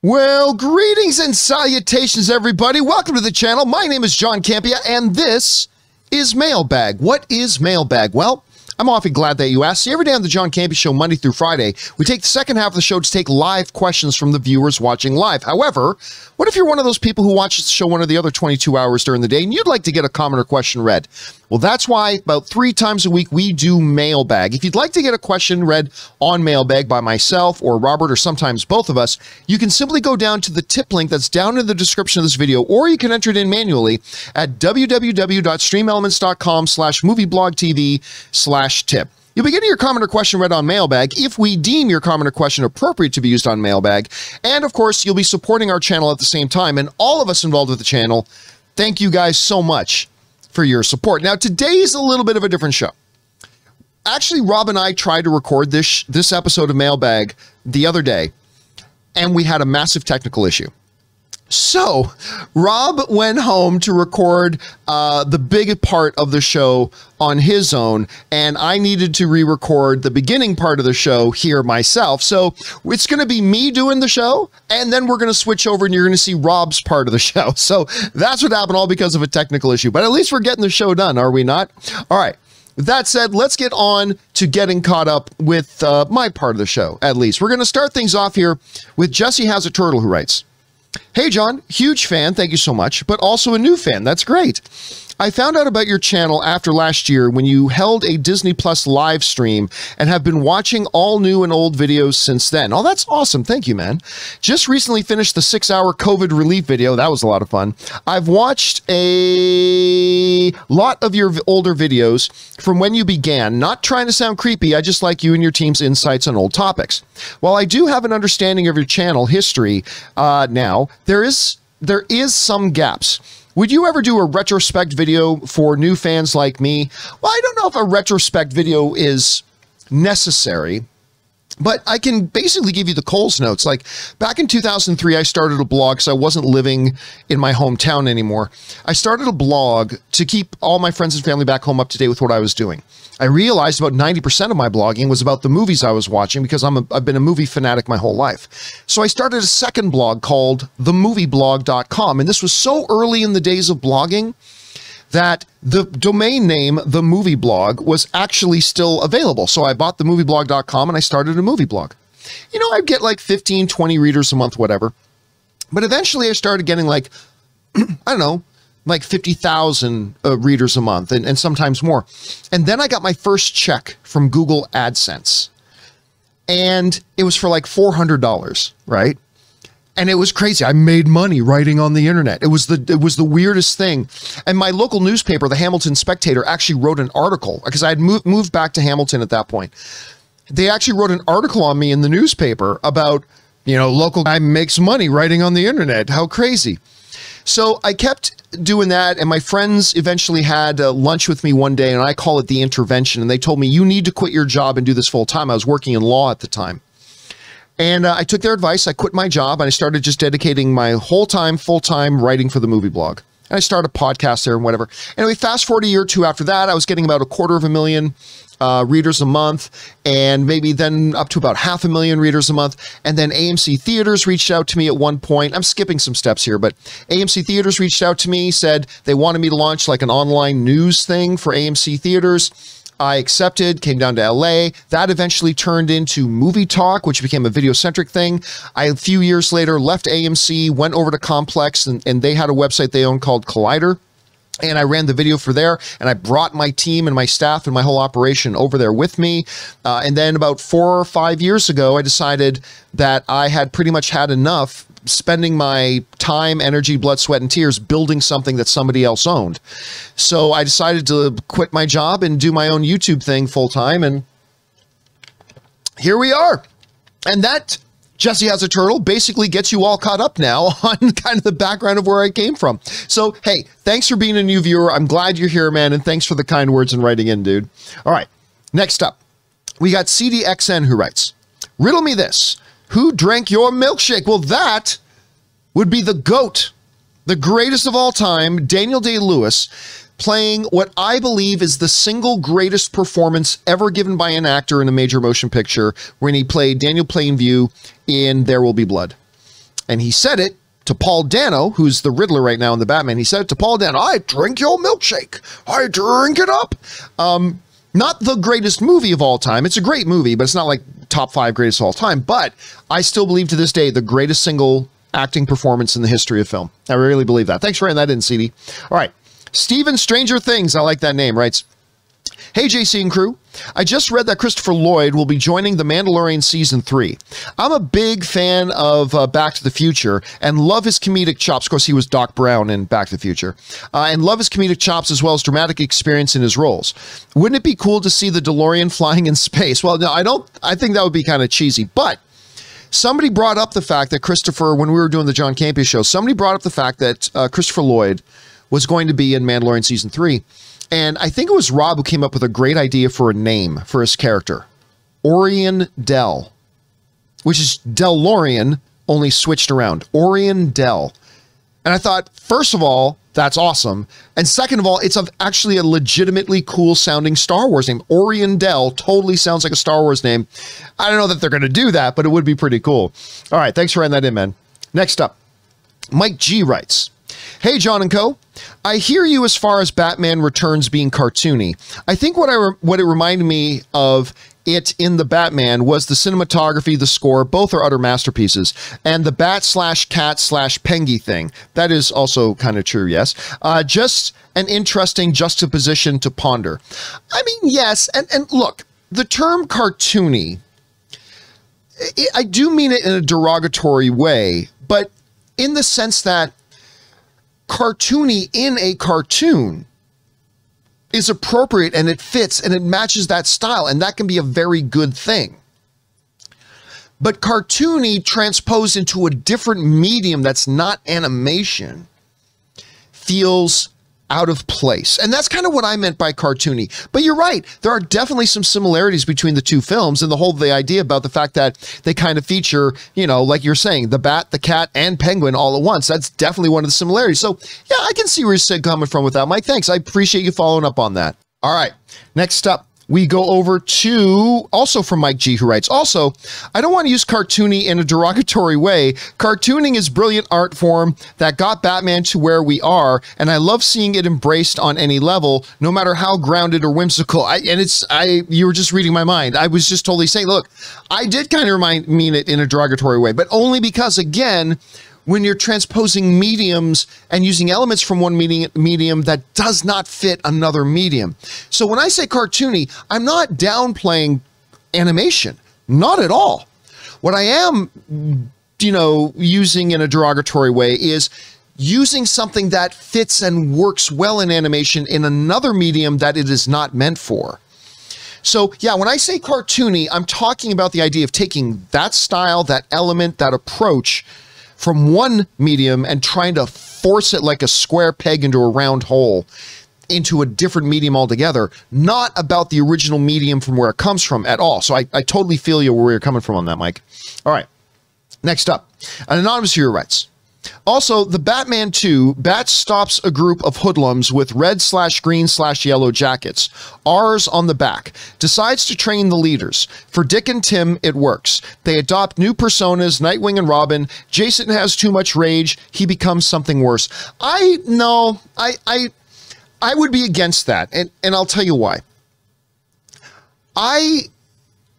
Well, greetings and salutations, everybody. Welcome to the channel. My name is John Campea, and this is Mailbag. What is Mailbag? Well, I'm awfully glad that you asked. See, every day on the John Campea Show, Monday through Friday, we take the second half of the show to take live questions from the viewers watching live. However, what if you're one of those people who watches the show one of the other 22 hours during the day and you'd like to get a comment or question read? Well, that's why about 3 times a week we do Mailbag. If you'd like to get a question read on Mailbag by myself or Robert or sometimes both of us, you can simply go down to the tip link that's down in the description of this video, or you can enter it in manually at www.streamelements.com/movieblogtv/tip. You'll be getting your comment or question read on Mailbag if we deem your comment or question appropriate to be used on Mailbag. And of course, you'll be supporting our channel at the same time. And all of us involved with the channel, thank you guys so much for your support. Now, today's a little bit of a different show. Actually, Rob and I tried to record this episode of Mailbag the other day, and we had a massive technical issue. So Rob went home to record the big part of the show on his own, and I needed to re-record the beginning part of the show here myself. So it's going to be me doing the show, and then we're going to switch over and you're going to see Rob's part of the show. So that's what happened, all because of a technical issue. But at least we're getting the show done, are we not? All right. With that said, let's get on to getting caught up with my part of the show, at least. We're going to start things off here with Jesse Has a Turtle, who writes, "Hey John, huge fan, thank you so much, but also a new fan, that's great. I found out about your channel after last year when you held a Disney Plus live stream and have been watching all new and old videos since then." Oh, that's awesome, thank you, man. "Just recently finished the 6-hour COVID relief video, that was a lot of fun. I've watched a lot of your older videos from when you began, not trying to sound creepy, I just like you and your team's insights on old topics. While I do have an understanding of your channel history now, there is some gaps. Would you ever do a retrospect video for new fans like me?" Well, I don't know if a retrospect video is necessary, but I can basically give you the Coles notes. Like back in 2003, I started a blog because I wasn't living in my hometown anymore. I started a blog to keep all my friends and family back home up to date with what I was doing. I realized about 90% of my blogging was about the movies I was watching because I've been a movie fanatic my whole life. So I started a second blog called themovieblog.com. And this was so early in the days of blogging that the domain name, The Movie Blog, was actually still available. So I bought themovieblog.com and I started a movie blog. You know, I'd get like 15, 20 readers a month, whatever. But eventually I started getting like, I don't know, like 50,000 readers a month and sometimes more. And then I got my first check from Google AdSense. And it was for like $400, right? And it was crazy. I made money writing on the internet. It was the weirdest thing. And my local newspaper, the Hamilton Spectator, actually wrote an article because I had moved back to Hamilton at that point. They actually wrote an article on me in the newspaper about, you know, local guy makes money writing on the internet. How crazy. So I kept doing that, and my friends eventually had lunch with me one day, and I call it the intervention, and they told me, you need to quit your job and do this full time. I was working in law at the time. And I took their advice. I quit my job, and I started just dedicating my whole time, full-time writing for the movie blog. And I started a podcast there and whatever. Anyway, fast forward a year or two after that, I was getting about 250,000 readers a month, and maybe then up to about 500,000 readers a month. And then AMC Theaters reached out to me at one point. I'm skipping some steps here, but AMC Theaters reached out to me, said they wanted me to launch like an online news thing for AMC Theaters. I accepted, came down to LA. That eventually turned into Movie Talk, which became a video-centric thing. A few years later, left AMC, went over to Complex, and they had a website they owned called Collider. And I ran the video for there, and I brought my team and my staff and my whole operation over there with me. And then about 4 or 5 years ago, I decided that I had pretty much had enough spending my time, energy, blood, sweat, and tears building something that somebody else owned. So I decided to quit my job and do my own YouTube thing full time, and here we are. And that, Jesse Has a Turtle, basically gets you all caught up now on kind of the background of where I came from. So, hey, thanks for being a new viewer. I'm glad you're here, man, and thanks for the kind words and writing in, dude. All right, next up, we got CDXN, who writes, "Riddle me this. Who drank your milkshake?" Well, that would be the GOAT, the greatest of all time, Daniel Day-Lewis, playing what I believe is the single greatest performance ever given by an actor in a major motion picture, when he played Daniel Plainview in There Will Be Blood. And he said it to Paul Dano, who's the Riddler right now in the Batman. He said it to Paul Dano, I drink your milkshake. I drink it up. Not the greatest movie of all time. It's a great movie, but it's not like top 5 greatest of all time. But I still believe to this day the greatest single acting performance in the history of film. I really believe that. Thanks for writing that in, CD. All right. Steven Stranger Things, I like that name, writes, hey, JC and crew. I just read that Christopher Lloyd will be joining The Mandalorian Season 3. I'm a big fan of Back to the Future and love his comedic chops. Of course, he was Doc Brown in Back to the Future. And love his comedic chops as well as dramatic experience in his roles. Wouldn't it be cool to see the DeLorean flying in space? Well, no, I think that would be kind of cheesy, but somebody brought up the fact that Christopher, when we were doing the John Campea Show, somebody brought up the fact that Christopher Lloyd was going to be in Mandalorian Season 3. And I think it was Rob who came up with a great idea for a name for his character. Orion Dell, which is DeLorean, only switched around. Orion Dell. And I thought, first of all, that's awesome. And second of all, it's actually a legitimately cool sounding Star Wars name. Orion Dell totally sounds like a Star Wars name. I don't know that they're going to do that, but it would be pretty cool. All right, thanks for writing that in, man. Next up, Mike G writes, hey, John and co. I hear you as far as Batman Returns being cartoony. I think what it reminded me of it in the Batman was the cinematography, the score, both are utter masterpieces, and the bat/cat/pengy thing. That is also kind of true, yes. Just an interesting juxtaposition to ponder. I mean, yes, and look, the term cartoony, I do mean it in a derogatory way, but in the sense that cartoony in a cartoon is appropriate and it fits and it matches that style, and that can be a very good thing. But cartoony transposed into a different medium that's not animation feels out of place. And that's kind of what I meant by cartoony. But you're right. There are definitely some similarities between the two films, and the idea about the fact that they kind of feature, you know, like you're saying, the bat, the cat, and penguin all at once. That's definitely one of the similarities. So yeah, I can see where you're coming from with that, Mike. Thanks. I appreciate you following up on that. All right. Next up, we go over to, also from Mike G, who writes, also, I don't want to use cartoony in a derogatory way. Cartooning is brilliant art form that got Batman to where we are, and I love seeing it embraced on any level, no matter how grounded or whimsical. You were just reading my mind. I was just totally saying, look, I did kind of mean it in a derogatory way, but only because, again, when you're transposing mediums and using elements from one medium that does not fit another medium. So when I say cartoony, I'm not downplaying animation, not at all. What I am, you know, using in a derogatory way is using something that fits and works well in animation in another medium that it is not meant for. So yeah, when I say cartoony, I'm talking about the idea of taking that style, that element, that approach from one medium and trying to force it like a square peg into a round hole into a different medium altogether, not about the original medium from where it comes from at all. So I totally feel you where you're coming from on that, Mike. All right, next up, an anonymous viewer writes, also, the Batman 2, Bat stops a group of hoodlums with red/green/yellow jackets, R's on the back, decides to train the leaders. For Dick and Tim, it works. They adopt new personas, Nightwing and Robin. Jason has too much rage. He becomes something worse. I would be against that, and I'll tell you why. I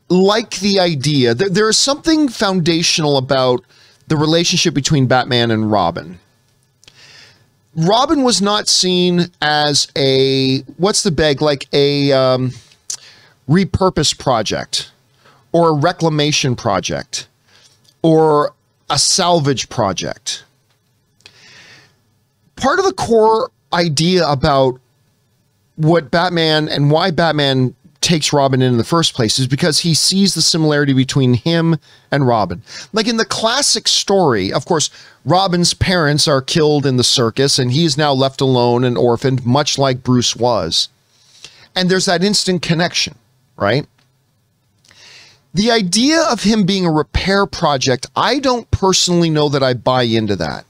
like the idea that there is something foundational about the relationship between Batman and Robin. Robin was not seen as a, what's the beg, like a repurpose project or a reclamation project or a salvage project. Part of the core idea about what Batman and why Batman takes Robin in the first place is because he sees the similarity between him and Robin. Like in the classic story, of course, Robin's parents are killed in the circus and he's now left alone and orphaned, much like Bruce was. And there's that instant connection, right? The idea of him being a repair project, I don't personally know that I buy into that.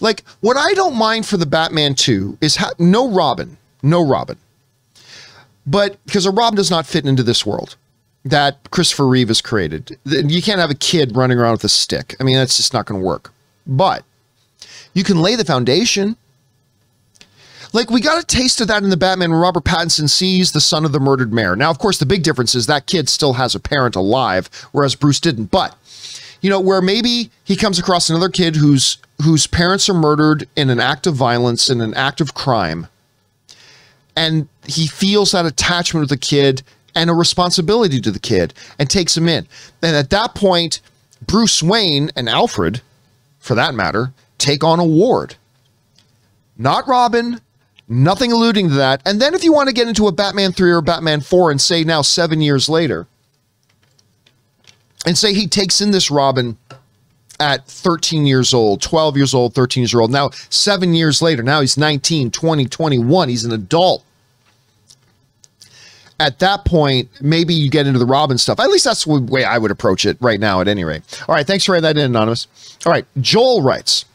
Like, what I don't mind for the Batman 2 is no Robin. But because a Robin does not fit into this world. that Christopher Reeve has created. You can't have a kid running around with a stick. I mean, that's just not going to work. But you can lay the foundation. Like, we got a taste of that in the Batman when Robert Pattinson sees the son of the murdered mayor. Now, of course, the big difference is that kid still has a parent alive, whereas Bruce didn't. But, you know, where maybe he comes across another kid whose parents are murdered in an act of violence, in an act of crime, and he feels that attachment with the kid and a responsibility to the kid and takes him in. And at that point, Bruce Wayne and Alfred, for that matter, take on a Ward. Not Robin, nothing alluding to that. And then if you want to get into a Batman 3 or Batman 4 and say now 7 years later, and say he takes in this Robin at 13 years old, 12 years old, 13 years old. Now, 7 years later, now he's 19, 20, 21. He's an adult. At that point, maybe you get into the Robin stuff. At least that's the way I would approach it right now, at any rate. All right, thanks for writing that in, Anonymous. All right, Joel writes,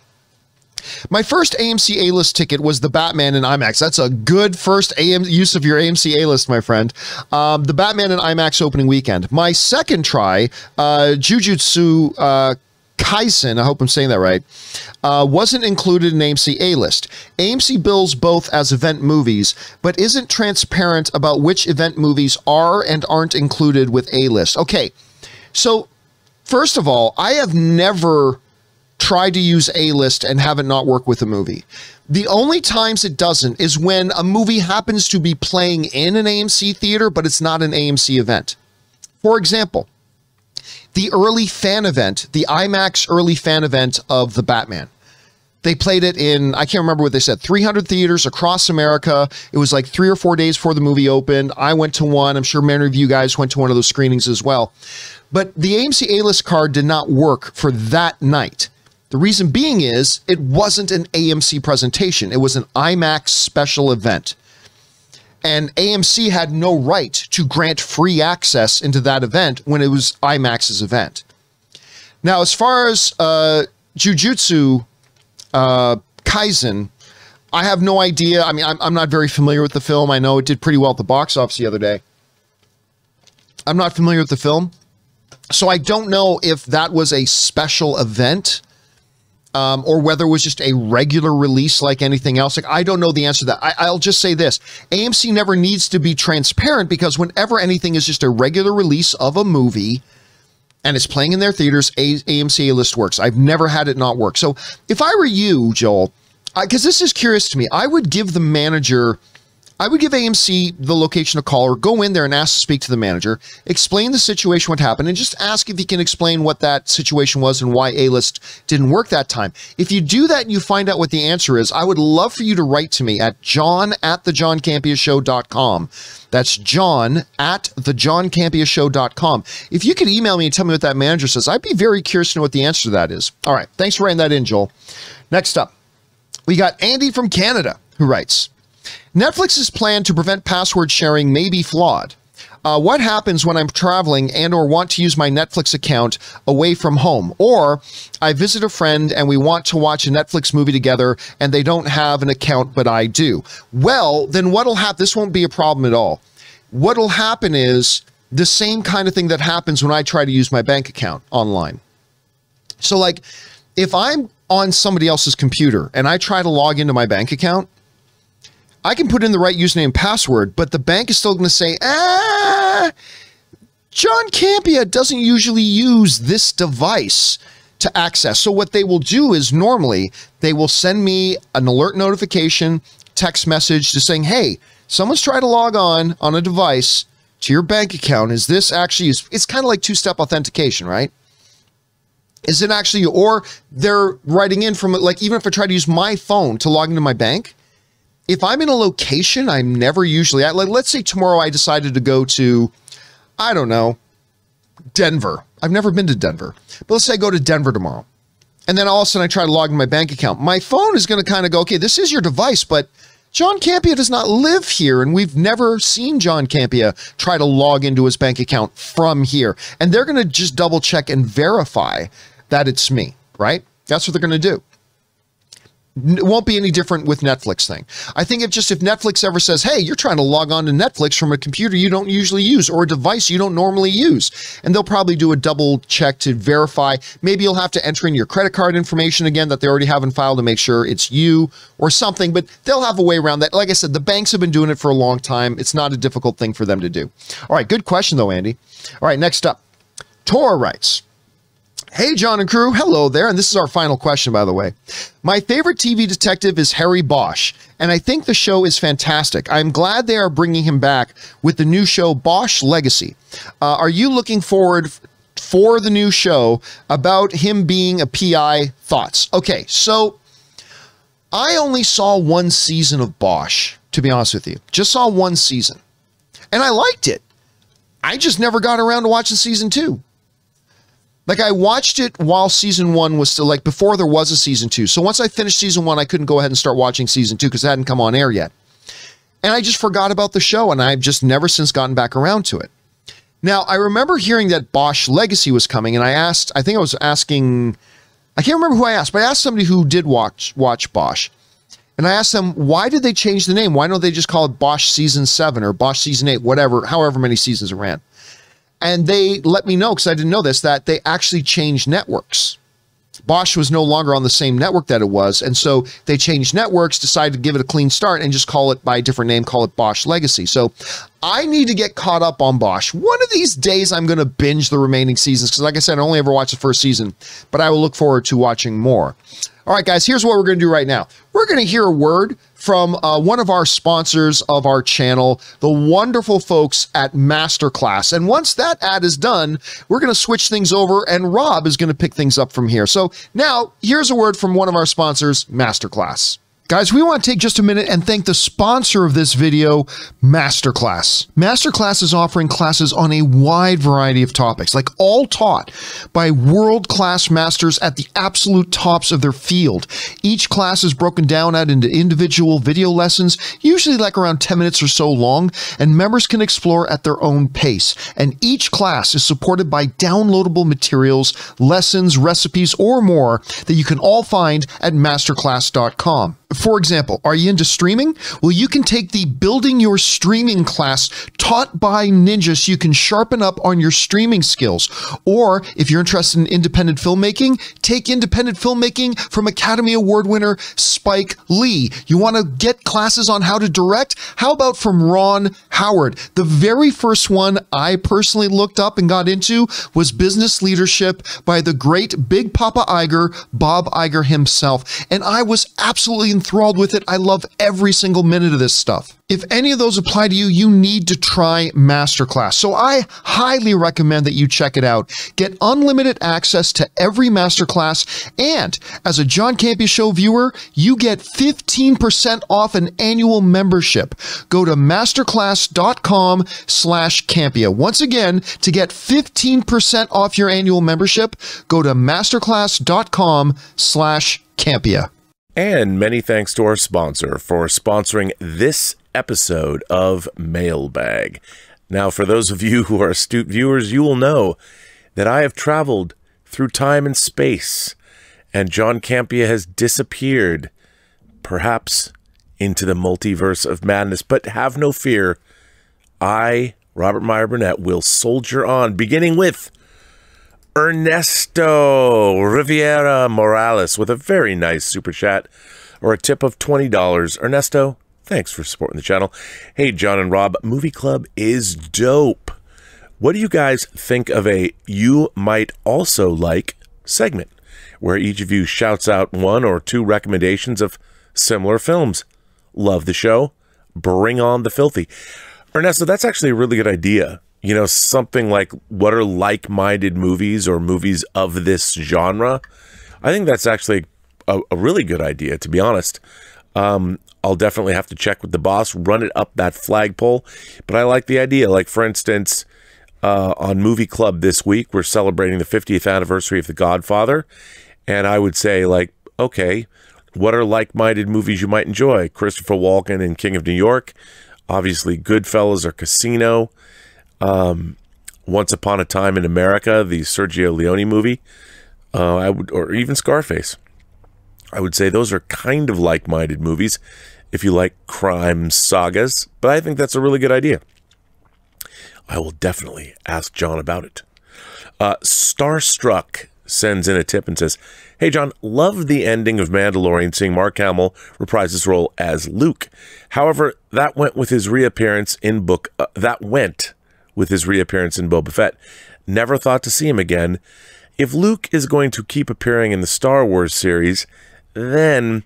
my first AMC A-list ticket was the Batman in IMAX. That's a good first use of your AMC A-list, my friend. The Batman in IMAX opening weekend. My second try, Jujutsu Kaisen, I hope I'm saying that right, wasn't included in AMC A-list. AMC bills both as event movies, but isn't transparent about which event movies are and aren't included with A-list. Okay, so first of all, I have never tried to use A-list and have it not work with a movie. The only times it doesn't is when a movie happens to be playing in an AMC theater, but it's not an AMC event. For example, the early fan event, the IMAX early fan event of The Batman. They played it in, I can't remember what they said, 300 theaters across America. It was like 3 or 4 days before the movie opened. I went to one. I'm sure many of you guys went to one of those screenings as well. But the AMC A-list card did not work for that night. The reason being is it wasn't an AMC presentation. It was an IMAX special event. And AMC had no right to grant free access into that event when it was IMAX's event. Now, as far as Jujutsu Kaisen, I have no idea. I mean, I'm not very familiar with the film. I know it did pretty well at the box office the other day. I'm not familiar with the film. So I don't know if that was a special event or whether it was just a regular release like anything else. Like, I don't know the answer to that. I'll just say this. AMC never needs to be transparent because whenever anything is just a regular release of a movie and it's playing in their theaters, AMC A-list works. I've never had it not work. So if I were you, Joel, because this is curious to me, I would give the manager, I would give AMC the location a call or go in there and ask to speak to the manager, explain the situation, what happened, and just ask if he can explain what that situation was and why A-list didn't work that time. If you do that and you find out what the answer is, I would love for you to write to me at john@thejohncampeashow.com. That's john@thejohncampeashow.com. If you could email me and tell me what that manager says, I'd be very curious to know what the answer to that is. All right, thanks for writing that in, Joel. Next up, we got Andy from Canada who writes, Netflix's plan to prevent password sharing may be flawed. What happens when I'm traveling and or want to use my Netflix account away from home? Or I visit a friend and we want to watch a Netflix movie together and they don't have an account, but I do. Well, then what'll happen? This won't be a problem at all. What'll happen is the same kind of thing that happens when I try to use my bank account online. So like if I'm on somebody else's computer and I try to log into my bank account, I can put in the right username and password, but the bank is still going to say, John Campea doesn't usually use this device to access. So what they will do is normally they will send me an alert notification, text message just saying, hey, someone's tried to log on a device to your bank account. Is this actually, it's kind of like two-step authentication, right? Is it actually, or they're writing in from, like, even if I try to use my phone to log into my bank, if I'm in a location I'm never usually at, like let's say tomorrow I decided to go to, I don't know, Denver. I've never been to Denver, but let's say I go to Denver tomorrow. And then all of a sudden I try to log in my bank account. My phone is going to kind of go, okay, this is your device, but John Campea does not live here. And we've never seen John Campea try to log into his bank account from here. And they're going to just double check and verify that it's me, right? That's what they're going to do. It won't be any different with Netflix thing. I think if Netflix ever says, hey, you're trying to log on to Netflix from a computer you don't usually use or a device you don't normally use, and they'll probably do a double check to verify. Maybe you'll have to enter in your credit card information again that they already have in file to make sure it's you or something, but they'll have a way around that. Like I said, the banks have been doing it for a long time. It's not a difficult thing for them to do. All right, good question though, Andy. All right, next up, Tora writes, hey, John and crew, hello there. And this is our final question, by the way. My favorite TV detective is Harry Bosch, and I think the show is fantastic. I'm glad they are bringing him back with the new show, Bosch Legacy. Are you looking forward for the new show about him being a PI? Thoughts? Okay, so I only saw one season of Bosch, to be honest with you. Just saw one season, and I liked it. I just never got around to watching season 2. Like, I watched it while season 1 was still, like, before there was a season 2. So once I finished season 1, I couldn't go ahead and start watching season 2 because it hadn't come on air yet. And I just forgot about the show, and I've just never since gotten back around to it. Now, I remember hearing that Bosch Legacy was coming, and I asked, I think I was asking, I can't remember who I asked, but I asked somebody who did watch Bosch. And I asked them, why did they change the name? Why don't they just call it Bosch Season 7 or Bosch Season 8, whatever, however many seasons it ran? And they let me know, because I didn't know this, that they actually changed networks. Bosch was no longer on the same network that it was, and so they changed networks, decided to give it a clean start, and just call it by a different name, call it Bosch Legacy. So I need to get caught up on Bosch. One of these days, I'm going to binge the remaining seasons, because like I said, I only ever watched the first season, but I will look forward to watching more. All right, guys, here's what we're going to do right now. We're going to hear a word from one of our sponsors of our channel, the wonderful folks at Masterclass. And once that ad is done, we're going to switch things over, and Rob is going to pick things up from here. So now, here's a word from one of our sponsors, Masterclass. Guys, we want to take just a minute and thank the sponsor of this video, Masterclass. Masterclass is offering classes on a wide variety of topics, like all taught by world-class masters at the absolute tops of their field. Each class is broken down out into individual video lessons, usually like around 10 minutes or so long, and members can explore at their own pace. And each class is supported by downloadable materials, lessons, recipes, or more that you can all find at masterclass.com. For example, are you into streaming? Well, you can take the Building Your Streaming class taught by ninjas so you can sharpen up on your streaming skills. Or if you're interested in independent filmmaking, take independent filmmaking from Academy Award winner Spike Lee. You want to get classes on how to direct? How about from Ron Howard? The very first one I personally looked up and got into was Business Leadership by the great Big Papa Iger, Bob Iger himself. And I was absolutely enthralled with it. I love every single minute of this stuff. If any of those apply to you, you need to try Masterclass. So I highly recommend that you check it out. Get unlimited access to every Masterclass, and as a John Campea Show viewer, you get 15% off an annual membership. Go to masterclass.com/Campea. Once again, to get 15% off your annual membership, go to masterclass.com/Campea. And many thanks to our sponsor for sponsoring this episode of Mailbag. Now, for those of you who are astute viewers, you will know that I have traveled through time and space, and John Campea has disappeared, perhaps into the multiverse of madness. But have no fear, I, Robert Meyer Burnett, will soldier on, beginning with Ernesto Riviera Morales with a very nice super chat or a tip of $20. Ernesto, thanks for supporting the channel. Hey, John and Rob, Movie Club is dope. What do you guys think of a You Might Also Like segment where each of you shouts out one or two recommendations of similar films? Love the show. Bring on the filthy. Ernesto, that's actually a really good idea. You know, something like what are like-minded movies or movies of this genre? I think that's actually a really good idea, to be honest. I'll definitely have to check with the boss, run it up that flagpole. But I like the idea. Like, for instance, on Movie Club this week, we're celebrating the 50th anniversary of The Godfather. And I would say, like, okay, what are like-minded movies you might enjoy? Christopher Walken in King of New York. Obviously, Goodfellas or Casino. Once Upon a Time in America, the Sergio Leone movie, or even Scarface. I would say those are kind of like-minded movies if you like crime sagas, but I think that's a really good idea. I will definitely ask John about it. Starstruck sends in a tip and says, "Hey John, loved the ending of Mandalorian, seeing Mark Hamill reprise his role as Luke. However, that went with his reappearance in Boba Fett. Never thought to see him again. If Luke is going to keep appearing in the Star Wars series, then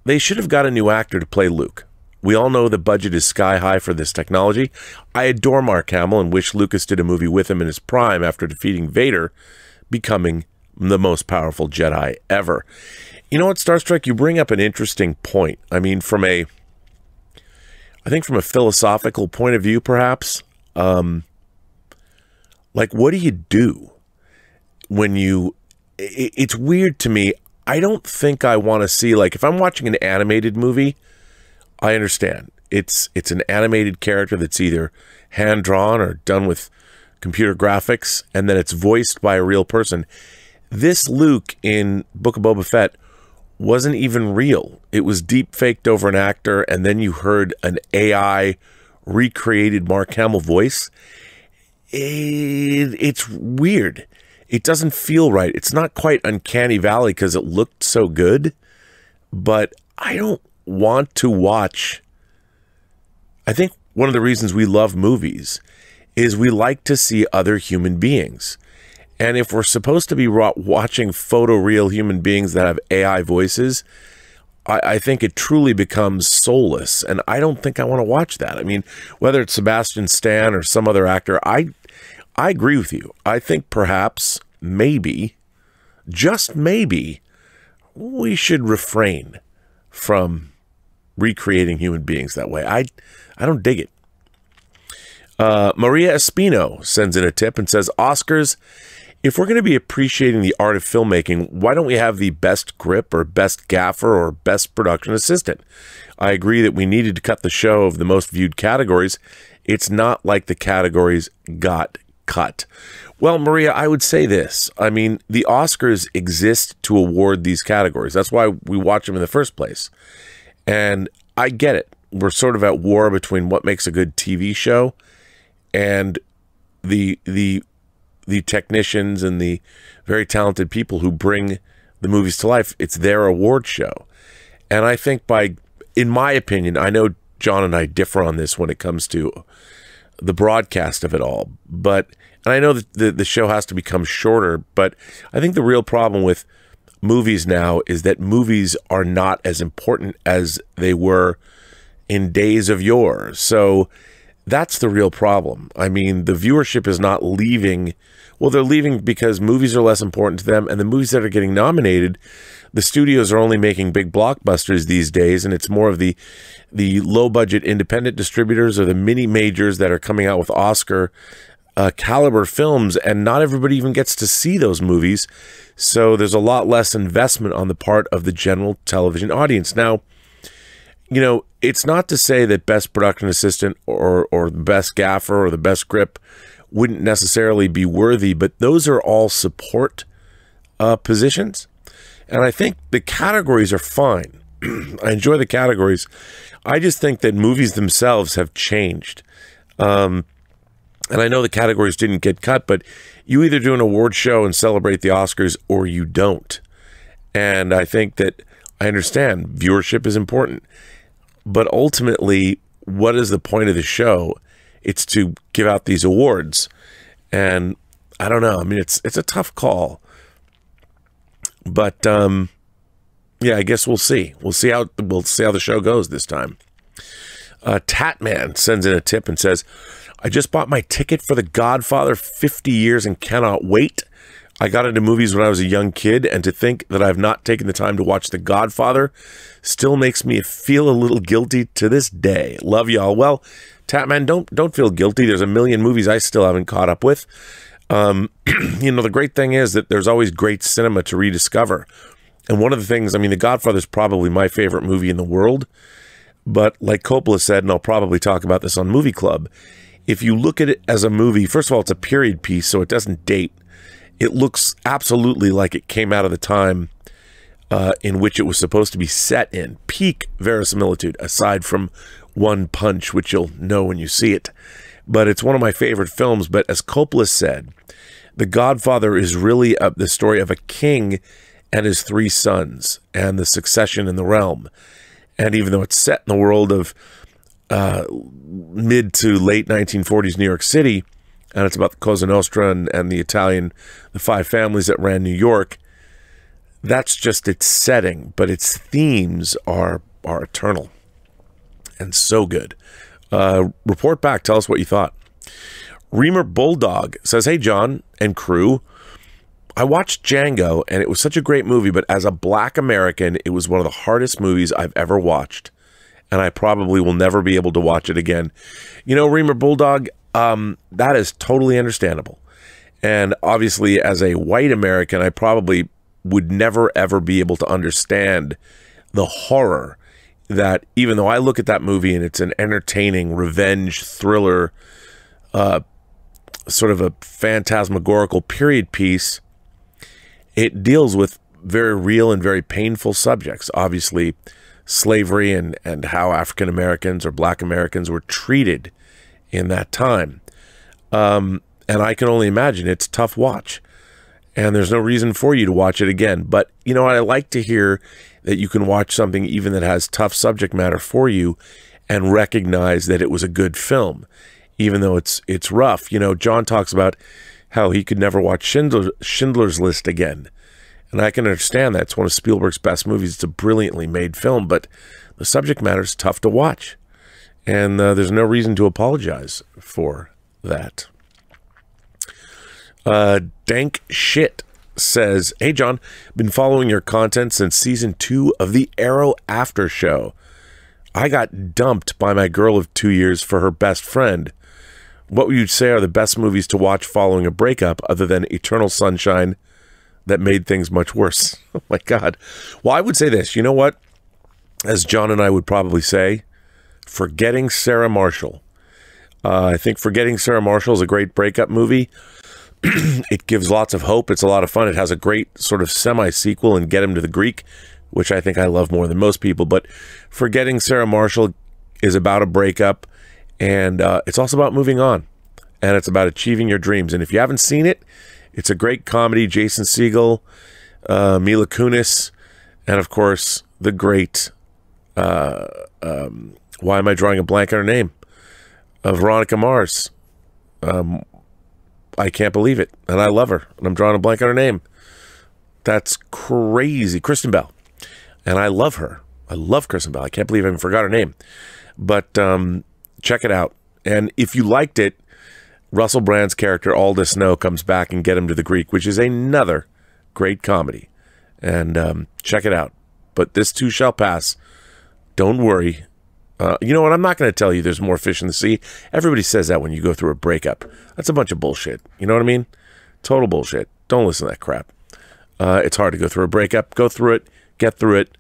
they should have got a new actor to play Luke. We all know the budget is sky high for this technology. I adore Mark Hamill and wish Lucas did a movie with him in his prime after defeating Vader, becoming the most powerful Jedi ever." You know what, Starstruck, you bring up an interesting point. I mean, from a philosophical point of view, perhaps, like, what do you do when it's weird to me. I don't think I want to see, like, if I'm watching an animated movie, I understand. It's an animated character that's either hand-drawn or done with computer graphics, and then it's voiced by a real person. This Luke in Book of Boba Fett wasn't even real. It was deep-faked over an actor, and then you heard an AI recreated Mark Hamill voice. It's weird. It doesn't feel right. It's not quite Uncanny Valley because it looked so good, but I don't want to watch. I think one of the reasons we love movies is we like to see other human beings. And if we're supposed to be watching photoreal human beings that have AI voices, I think it truly becomes soulless. And I don't think I want to watch that. I mean, whether it's Sebastian Stan or some other actor, I agree with you. I think perhaps, maybe, just maybe, we should refrain from recreating human beings that way. I don't dig it. Maria Espino sends in a tip and says, "Oscars, if we're going to be appreciating the art of filmmaking, why don't we have the best grip or best gaffer or best production assistant? I agree that we needed to cut the show of the most viewed categories. It's not like the categories got cut." Well, Maria, I would say this. I mean, the Oscars exist to award these categories. That's why we watch them in the first place. And I get it. We're sort of at war between what makes a good TV show and the technicians and the very talented people who bring the movies to life. It's their award show. And I think in my opinion, I know John and I differ on this when it comes to the broadcast of it all, and I know that the show has to become shorter, but I think the real problem with movies now is that movies are not as important as they were in days of yore. So that's the real problem. I mean, the viewership is not leaving. Well, they're leaving because movies are less important to them, and the movies that are getting nominated, the studios are only making big blockbusters these days, and it's more of the low-budget independent distributors or the mini majors that are coming out with Oscar caliber films, and not everybody even gets to see those movies. So there's a lot less investment on the part of the general television audience. Now, you know, it's not to say that best production assistant or the best gaffer or the best grip wouldn't necessarily be worthy, but those are all support positions. And I think the categories are fine. I enjoy the categories. I just think that movies themselves have changed. And I know the categories didn't get cut, but you either do an award show and celebrate the Oscars or you don't. And I think that I understand viewership is important, but ultimately, what is the point of the show? It's to give out these awards. And I don't know. I mean, it's a tough call, but yeah, I guess we'll see. We'll see how the show goes this time. Tatman sends in a tip and says, "I just bought my ticket for The Godfather 50 years and cannot wait. I got into movies when I was a young kid, and to think that I've not taken the time to watch The Godfather still makes me feel a little guilty to this day. Love y'all." Well, Tatman, don't feel guilty. There's a million movies I still haven't caught up with. You know, the great thing is that there's always great cinema to rediscover. And one of the things, I mean, The Godfather is probably my favorite movie in the world. But like Coppola said, and I'll probably talk about this on Movie Club, if you look at it as a movie, first of all, it's a period piece, so it doesn't date. It looks absolutely like it came out of the time in which it was supposed to be set in. Peak verisimilitude, aside from One Punch, which you'll know when you see it. But it's one of my favorite films. But as Coppola said, The Godfather is really the story of a king and his 3 sons and the succession in the realm. And even though it's set in the world of mid to late 1940s New York City, and it's about the Cosa Nostra and the 5 families that ran New York, that's just its setting, but its themes are eternal and so good. Report back. Tell us what you thought. Reamer Bulldog says, hey, John and crew, I watched Django, and it was such a great movie, but as a black American, it was one of the hardest movies I've ever watched, and I probably will never be able to watch it again. You know, Reamer Bulldog, that is totally understandable. And obviously, as a white American, I probably would never, ever be able to understand the horror that, even though I look at that movie and it's an entertaining revenge thriller, sort of a phantasmagorical period piece, it deals with very real and very painful subjects. Obviously, slavery and how African Americans or black Americans were treated in that time. And I can only imagine it's a tough watch. And there's no reason for you to watch it again. But, you know, I like to hear that you can watch something even that has tough subject matter for you and recognize that it was a good film, even though it's rough. You know, John talks about how he could never watch Schindler's List again. And I can understand that. It's one of Spielberg's best movies. It's a brilliantly made film, but the subject matter is tough to watch. And there's no reason to apologize for that. Dank Shit says, hey, John, been following your content since season 2 of the Arrow After Show. I got dumped by my girl of 2 years for her best friend. What would you say are the best movies to watch following a breakup other than Eternal Sunshine that made things much worse? Oh, my God. Well, I would say this. You know what? As John and I would probably say, Forgetting Sarah Marshall. I think Forgetting Sarah Marshall is a great breakup movie. It gives lots of hope. It's a lot of fun. It has a great sort of semi-sequel in Get Him to the Greek, which I think I love more than most people. But Forgetting Sarah Marshall is about a breakup, and it's also about moving on, and it's about achieving your dreams. And if you haven't seen it, it's a great comedy. Jason Segel, Mila Kunis, and of course the great, why am I drawing a blank on her name? Veronica Mars. I can't believe it, and I love her, and I'm drawing a blank on her name. That's crazy. Kristen Bell, and I love her. I love Kristen Bell. I can't believe I even forgot her name. But check it out. And if you liked it, Russell Brand's character, Aldous Snow, comes back and Get Him to the Greek, which is another great comedy. And check it out. But this too shall pass. Don't worry. You know what? I'm not going to tell you there's more fish in the sea. Everybody says that when you go through a breakup. That's a bunch of bullshit. You know what I mean? Total bullshit. Don't listen to that crap. It's hard to go through a breakup. Go through it. Get through it.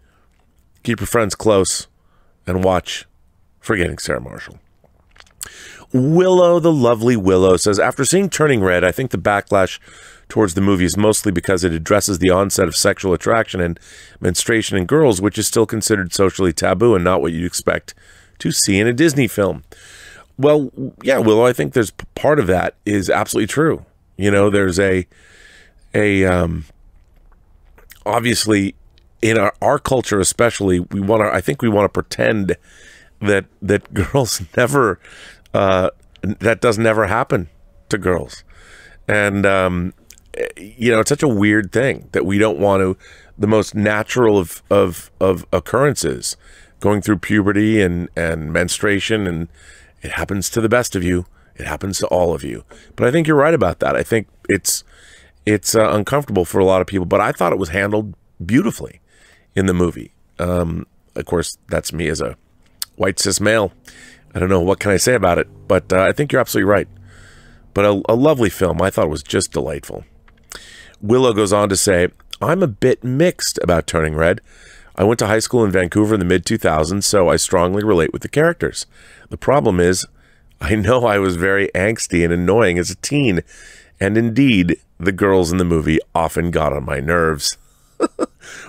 Keep your friends close. And watch Forgetting Sarah Marshall. Willow, the lovely Willow, says, after seeing Turning Red, I think the backlash towards the movie is mostly because it addresses the onset of sexual attraction and menstruation in girls, which is still considered socially taboo and not what you'd expect to see in a Disney film. Well, yeah, Willow, I think there's part of that is absolutely true. You know, there's obviously in our culture, especially, I think we want to pretend that girls never, that does never happen to girls. And, you know, it's such a weird thing that we don't want to, the most natural of occurrences, going through puberty and menstruation, and it happens to the best of you. It happens to all of you. But I think you're right about that. I think it's uncomfortable for a lot of people, but I thought it was handled beautifully in the movie. Of course, that's me as a white cis male. I don't know, what can I say about it? But I think you're absolutely right. But a lovely film. I thought it was just delightful. Willow goes on to say, I'm a bit mixed about Turning Red. I went to high school in Vancouver in the mid-2000s, so I strongly relate with the characters. The problem is, I know I was very angsty and annoying as a teen, and indeed, the girls in the movie often got on my nerves.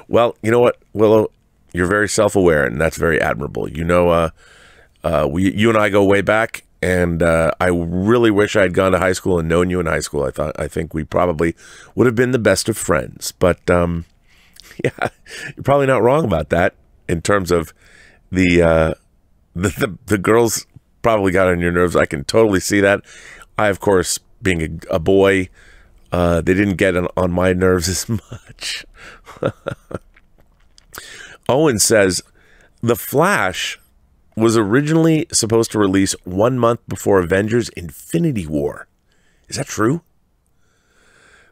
Well, you know what, Willow? You're very self-aware, and that's very admirable. You know, you and I go way back, and I really wish I had gone to high school and known you in high school. I think we probably would have been the best of friends. But yeah, you're probably not wrong about that in terms of the girls probably got on your nerves. I can totally see that. I, of course, being a boy, they didn't get on my nerves as much. Owen says, The Flash was originally supposed to release 1 month before Avengers Infinity War. Is that true?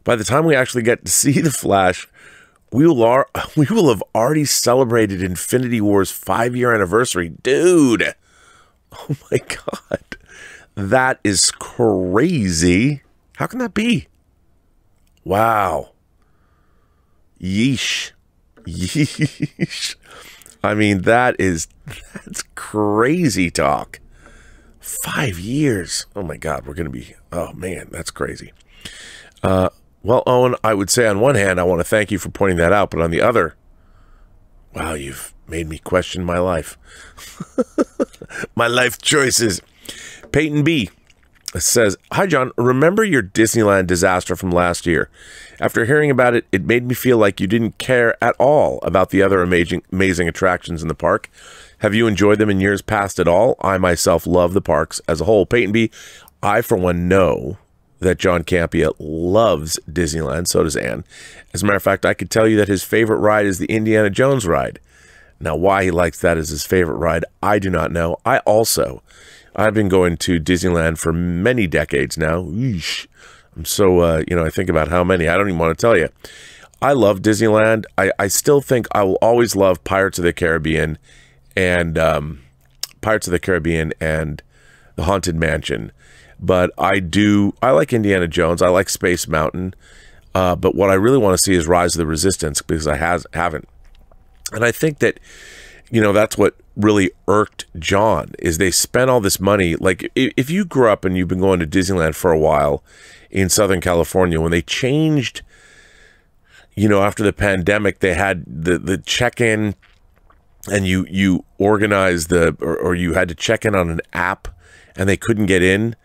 By the time we actually get to see The Flash, we will have already celebrated Infinity War's 5-year anniversary. Dude! Oh my God. That is crazy. How can that be? Wow. Yeesh. Yeesh. I mean, that's crazy talk. 5 years. Oh my God, we're going to be, oh man, that's crazy. Well, Owen, I would say on one hand, I want to thank you for pointing that out, but on the other, wow, you've made me question my life. My life choices. Peyton B. says, Hi, John. Remember your Disneyland disaster from last year? After hearing about it, it made me feel like you didn't care at all about the other amazing attractions in the park. Have you enjoyed them in years past at all? I myself love the parks as a whole. Peyton B., I, for one, know that John Campea loves Disneyland. So does Ann. As a matter of fact, I could tell you that his favorite ride is the Indiana Jones ride. Now, why he likes that as his favorite ride, I do not know. I've been going to Disneyland for many decades now. Eesh. I'm so, I think about how many. I don't even want to tell you. I love Disneyland. I still think I will always love Pirates of the Caribbean and The Haunted Mansion. But I like Indiana Jones. I like Space Mountain. But what I really want to see is Rise of the Resistance because I haven't. And I think that, that's what really irked John is they spent all this money. Like if you grew up and you've been going to Disneyland for a while in Southern California, when they changed, after the pandemic, they had the check-in and you organized or you had to check in on an app and they couldn't get in,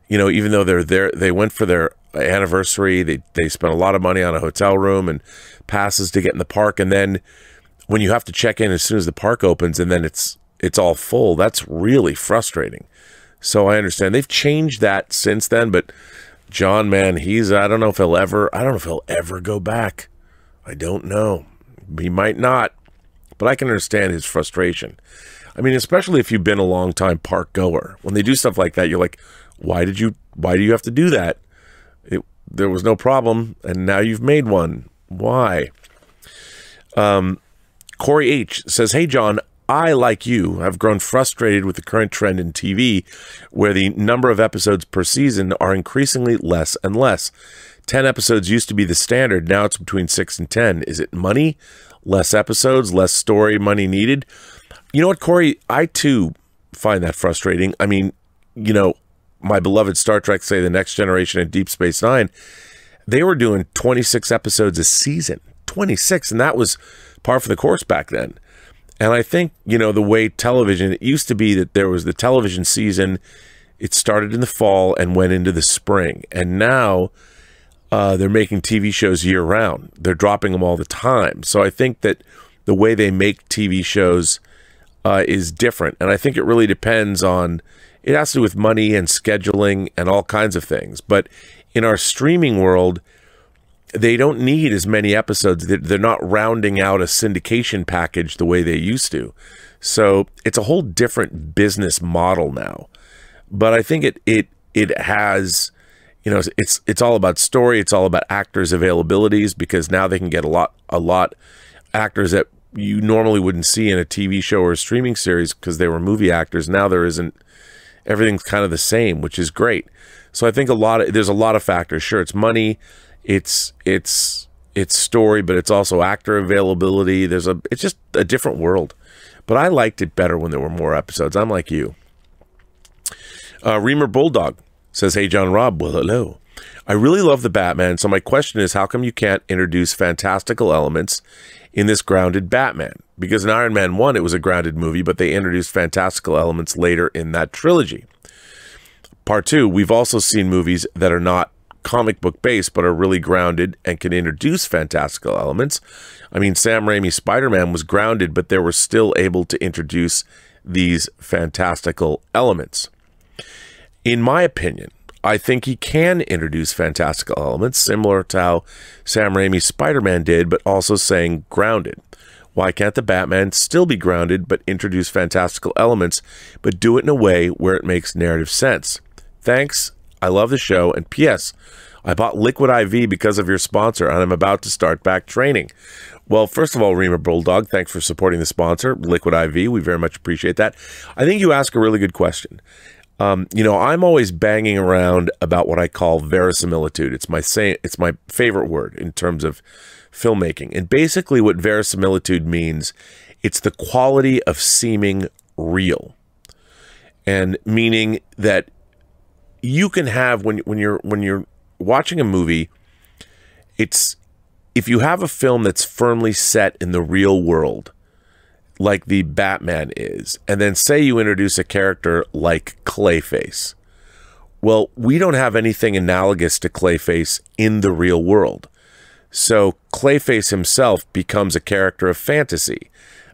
even though they're there, they went for their anniversary. They spent a lot of money on a hotel room and passes to get in the park. And then when you have to check in as soon as the park opens and then it's all full, that's really frustrating. So I understand they've changed that since then, but John, man, I don't know if he'll ever go back. I don't know. He might not, but I can understand his frustration. I mean, especially if you've been a long time park goer, when they do stuff like that, you're like, why do you have to do that? There was no problem. And now you've made one. Why? Corey H. says, Hey, John, I, like you, have grown frustrated with the current trend in TV where the number of episodes per season are increasingly less and less. 10 episodes used to be the standard. Now it's between 6 and 10. Is it money? Less episodes, less story, money needed? You know what, Corey? I, too, find that frustrating. I mean, my beloved Star Trek, say The Next Generation and Deep Space Nine, they were doing 26 episodes a season. 26, and that was par for the course back then. And I think, the way television, it used to be that there was the television season, it started in the fall and went into the spring. And now they're making TV shows year round. They're dropping them all the time. So I think that the way they make TV shows is different. And I think it really depends on, it has to do with money and scheduling and all kinds of things. But in our streaming world, they don't need as many episodes. They're not rounding out a syndication package the way they used to. So it's a whole different business model now. But I think it has, it's all about story. It's all about actors' availabilities because now they can get a lot actors that you normally wouldn't see in a TV show or a streaming series because they were movie actors. Now there isn't. Everything's kind of the same, which is great. So I think there's a lot of factors. Sure, it's money. It's story, but it's also actor availability. It's just a different world. But I liked it better when there were more episodes. I'm like you. Reamer Bulldog says, Hey, John Rob. Well, hello. I really love the Batman, so my question is, how come you can't introduce fantastical elements in this grounded Batman? Because in Iron Man 1, it was a grounded movie, but they introduced fantastical elements later in that trilogy. Part 2, we've also seen movies that are not comic book based, but are really grounded and can introduce fantastical elements. I mean, Sam Raimi Spider-Man was grounded, but they were still able to introduce these fantastical elements. In my opinion, I think he can introduce fantastical elements, similar to how Sam Raimi Spider-Man did, but also saying grounded. Why can't the Batman still be grounded, but introduce fantastical elements, but do it in a way where it makes narrative sense? Thanks. I love the show. And P.S. I bought Liquid IV because of your sponsor, and I'm about to start back training. Well, first of all, Reamer Bulldog, thanks for supporting the sponsor, Liquid IV. We very much appreciate that. I think you ask a really good question. You know, I'm always banging around about what I call verisimilitude. It's my favorite word in terms of filmmaking. And basically what verisimilitude means, it's the quality of seeming real. And meaning that you can have, when you're watching a movie, it's, if you have a film that's firmly set in the real world, like the Batman is, and then say you introduce a character like Clayface. Well, we don't have anything analogous to Clayface in the real world. So Clayface himself becomes a character of fantasy.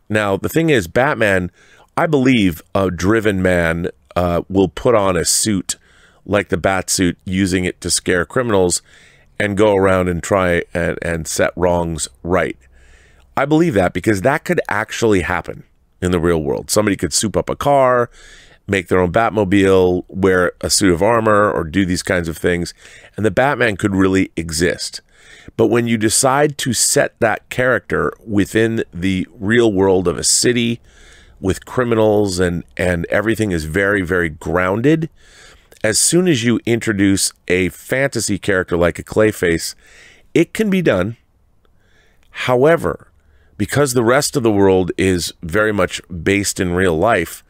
Now, the thing is, Batman, I believe a driven man will put on a suit like the bat suit, using it to scare criminals and go around and try and set wrongs right. I believe that because that could actually happen in the real world. Somebody could soup up a car, make their own Batmobile, wear a suit of armor, or do these kinds of things, and the Batman could really exist. But when you decide to set that character within the real world of a city with criminals and everything is very, very grounded, as soon as you introduce a fantasy character like a Clayface, it can be done. However, because the rest of the world is very much based in real life,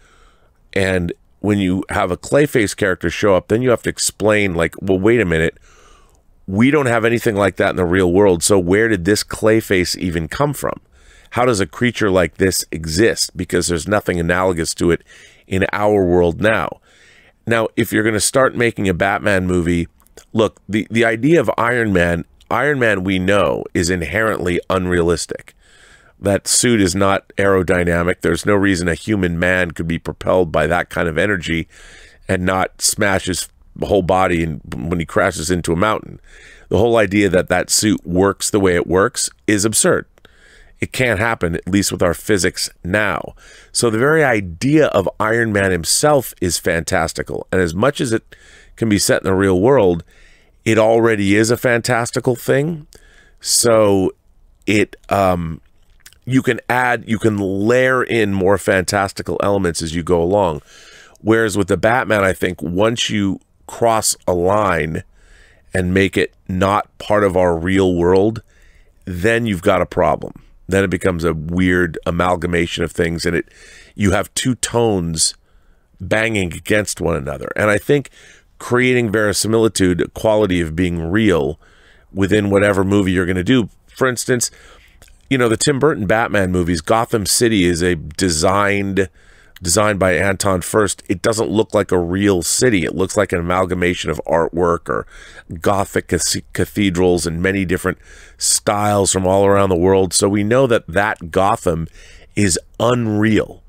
and when you have a Clayface character show up, then you have to explain, like, well, wait a minute, we don't have anything like that in the real world, so where did this Clayface even come from? How does a creature like this exist? Because there's nothing analogous to it in our world now. Now, if you're going to start making a Batman movie, look, the idea of Iron Man we know is inherently unrealistic. That suit is not aerodynamic. There's no reason a human man could be propelled by that kind of energy and not smash his whole body when he crashes into a mountain. The whole idea that that suit works the way it works is absurd. It can't happen, at least with our physics now. So the very idea of Iron Man himself is fantastical. And as much as it can be set in the real world, it already is a fantastical thing. So it you can layer in more fantastical elements as you go along. Whereas with the Batman, I think once you cross a line and make it not part of our real world, then you've got a problem. Then it becomes a weird amalgamation of things, and you have two tones banging against one another. And I think creating verisimilitude, a quality of being real within whatever movie you're going to do. For instance, you know, the Tim Burton Batman movies, Gotham City is a designed by Anton Furst. It doesn't look like a real city. It looks like an amalgamation of artwork or Gothic cathedrals and many different styles from all around the world. So we know that Gotham is unreal.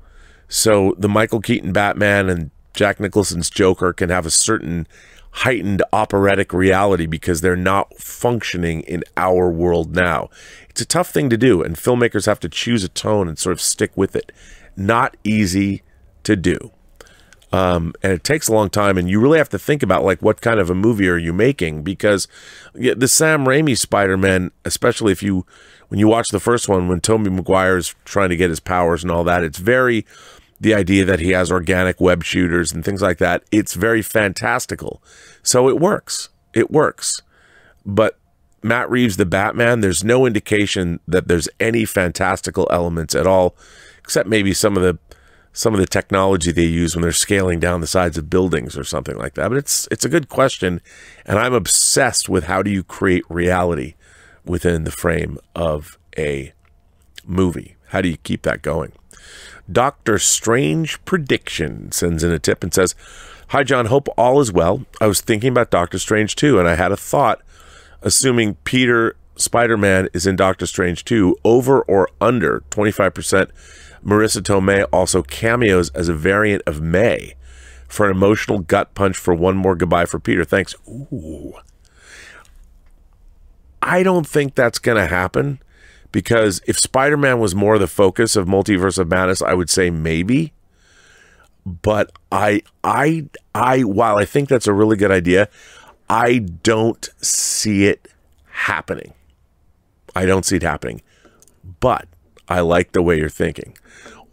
So the Michael Keaton Batman and Jack Nicholson's Joker can have a certain heightened operatic reality because they're not functioning in our world now. It's a tough thing to do, and filmmakers have to choose a tone and sort of stick with it. Not easy to do. And it takes a long time, and you really have to think about, like, what kind of a movie are you making? Because the Sam Raimi Spider-Man, especially when you watch the first one, when Tobey Maguire's trying to get his powers and all that, it's very, the idea that he has organic web shooters and things like that, it's very fantastical. So it works. It works. But Matt Reeves, the Batman, there's no indication that there's any fantastical elements at all, except maybe some of some of the technology they use when they're scaling down the sides of buildings or something like that. But it's a good question, and I'm obsessed with how do you create reality within the frame of a movie. How do you keep that going? Dr. Strange Prediction sends in a tip and says, "Hi, John. Hope all is well. I was thinking about Doctor Strange 2, and I had a thought, assuming Peter Spider-Man is in Doctor Strange 2, over or under 25%. Marissa Tomei also cameos as a variant of May for an emotional gut punch for one more goodbye for Peter. Thanks." Ooh. I don't think that's going to happen, because if Spider-Man was more the focus of Multiverse of Madness, I would say maybe. But while I think that's a really good idea, I don't see it happening. I don't see it happening. But I like the way you're thinking.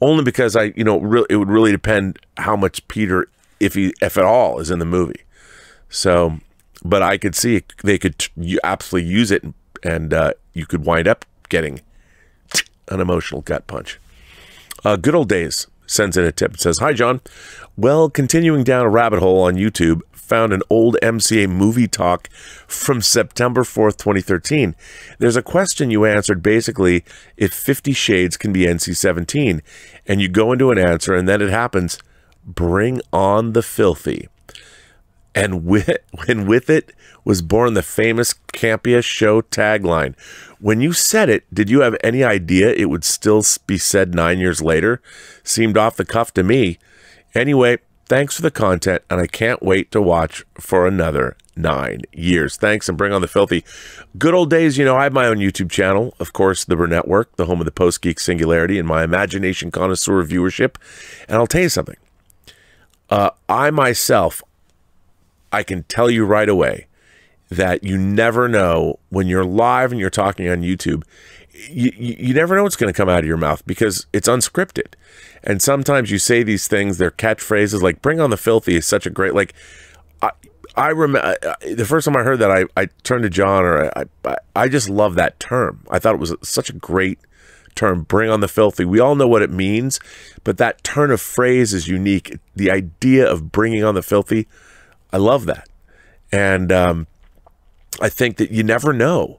Only because it would really depend how much Peter, if at all, is in the movie. So, but I could see they could absolutely use it, and you could wind up getting an emotional gut punch. Good Old Days sends in a tip and says, "Hi, John. Well, continuing down a rabbit hole on YouTube, found an old MCA movie talk from September 4th, 2013. There's a question you answered, basically, if 50 Shades can be NC-17, and you go into an answer, and then it happens, bring on the filthy. And with it was born the famous Campea Show tagline. When you said it, did you have any idea it would still be said 9 years later? Seemed off the cuff to me. Anyway, thanks for the content, and I can't wait to watch for another 9 years. Thanks, and bring on the filthy." Good Old Days, I have my own YouTube channel, of course, the Burnett Network, the home of the post-geek singularity and my imagination connoisseur viewership. And I'll tell you something. I myself, I can tell you right away that you never know when you're live and you're talking on YouTube. You never know what's going to come out of your mouth because it's unscripted. And sometimes you say these things, they're catchphrases, like "bring on the filthy" is such a great, like, I remember the first time I heard that, I turned to John, or I just love that term. I thought it was such a great term, "bring on the filthy." We all know what it means, but that turn of phrase is unique. The idea of bringing on the filthy, I love that. And I think that you never know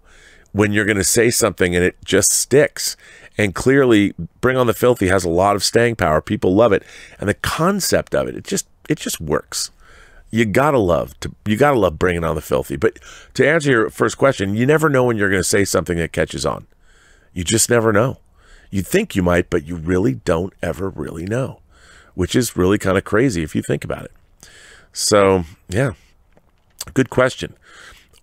when you're going to say something and it just sticks. And clearly, "bring on the filthy" has a lot of staying power. People love it. And the concept of it, it just works. You gotta love bringing on the filthy. But to answer your first question, you never know when you're going to say something that catches on. You just never know. You think you might, but you really don't ever really know, which is really kind of crazy if you think about it. So, yeah, good question.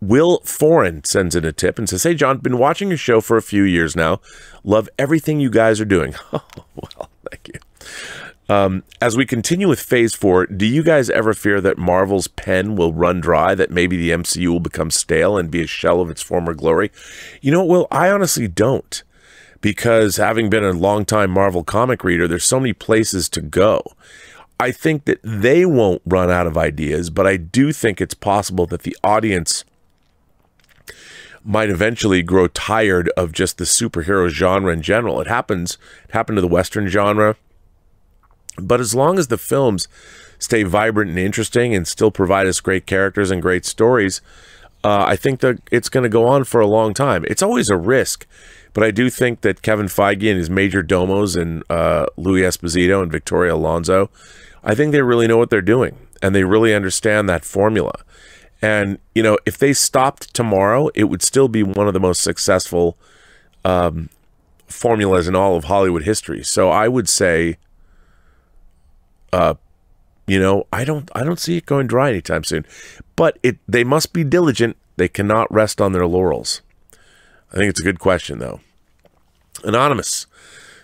Will Foreign sends in a tip and says, "Hey, John, been watching your show for a few years now. Love everything you guys are doing." Oh, well, thank you. As we continue with Phase 4, do you guys ever fear that Marvel's pen will run dry, that maybe the MCU will become stale and be a shell of its former glory? You know what, Will? I honestly don't, because having been a longtime Marvel comic reader, there's so many places to go. I think that they won't run out of ideas, but I do think it's possible that the audience might eventually grow tired of just the superhero genre in general. It happened to the Western genre. But as long as the films stay vibrant and interesting and still provide us great characters and great stories, I think that it's going to go on for a long time. It's always a risk, but I do think that Kevin Feige and his major domos and Louis Esposito and Victoria Alonso, I think they really know what they're doing, and they really understand that formula. And, if they stopped tomorrow, it would still be one of the most successful formulas in all of Hollywood history. So I would say, I don't see it going dry anytime soon. But they must be diligent. They cannot rest on their laurels. I think it's a good question, though. Anonymous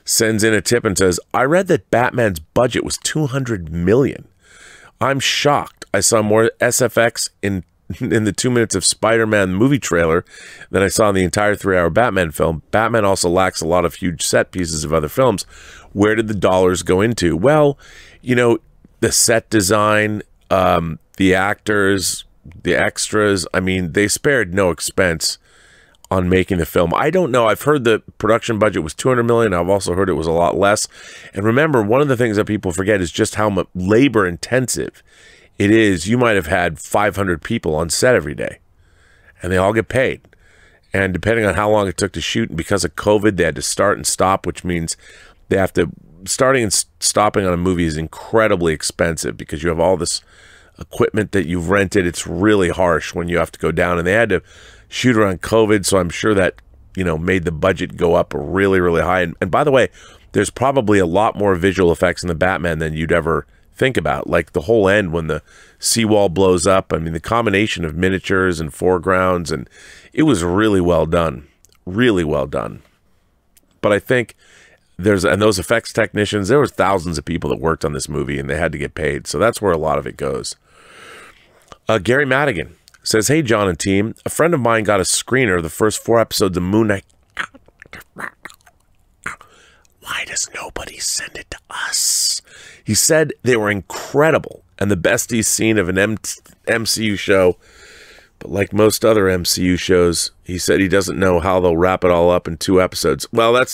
sends in a tip and says, "I read that Batman's budget was $200 million. I'm shocked. I saw more SFX in the 2 minutes of Spider-Man movie trailer than I saw in the entire 3-hour Batman film. Batman also lacks a lot of huge set pieces of other films. Where did the dollars go into?" Well, the set design, the actors, the extras, I mean, they spared no expense on making the film. I don't know. I've heard the production budget was $200 million. I've also heard it was a lot less. And remember, one of the things that people forget is just how much labor intensive it is. You might have had 500 people on set every day, and they all get paid. And depending on how long it took to shoot, and because of COVID, they had to start and stop, which means they have to, starting and stopping on a movie is incredibly expensive because you have all this equipment that you've rented. It's really harsh when you have to go down, and they had to shoot around COVID, so I'm sure that, you know, made the budget go up really, really high. And by the way, there's probably a lot more visual effects in the Batman than you'd ever think about. Like the whole end when the seawall blows up. I mean, the combination of miniatures and foregrounds, and it was really well done. Really well done. But I think and those effects technicians, there was thousands of people that worked on this movie, and they had to get paid. So that's where a lot of it goes. Gary Madigan says, "Hey, John and team, a friend of mine got a screener of the first 4 episodes of Moon Knight. Why does nobody send it to us? He said they were incredible and the best he's seen of an MCU show. But like most other MCU shows, he said he doesn't know how they'll wrap it all up in 2 episodes. Well,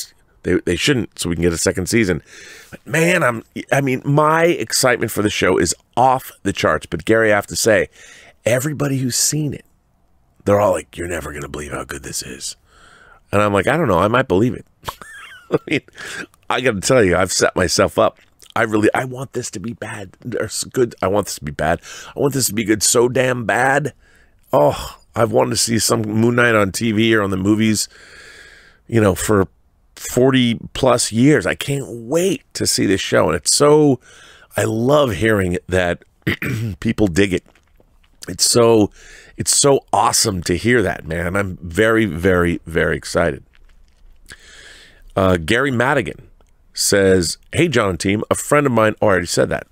they shouldn't, so we can get a second season. But man, I mean, my excitement for the show is off the charts. But Gary, I have to say, everybody who's seen it, they're all like, you're never going to believe how good this is. And I'm like, I don't know, I might believe it. I mean, I got to tell you, I've set myself up. I want this to be bad. Or good. I want this to be bad. I want this to be good so damn bad. Oh, I've wanted to see some Moon Knight on TV or on the movies, you know, for 40 plus years. I can't wait to see this show. And I love hearing that people dig it. It's so awesome to hear that, man. I'm very, very, very excited. Gary Madigan says, "Hey, John and team, a friend of mine," oh, I already said that.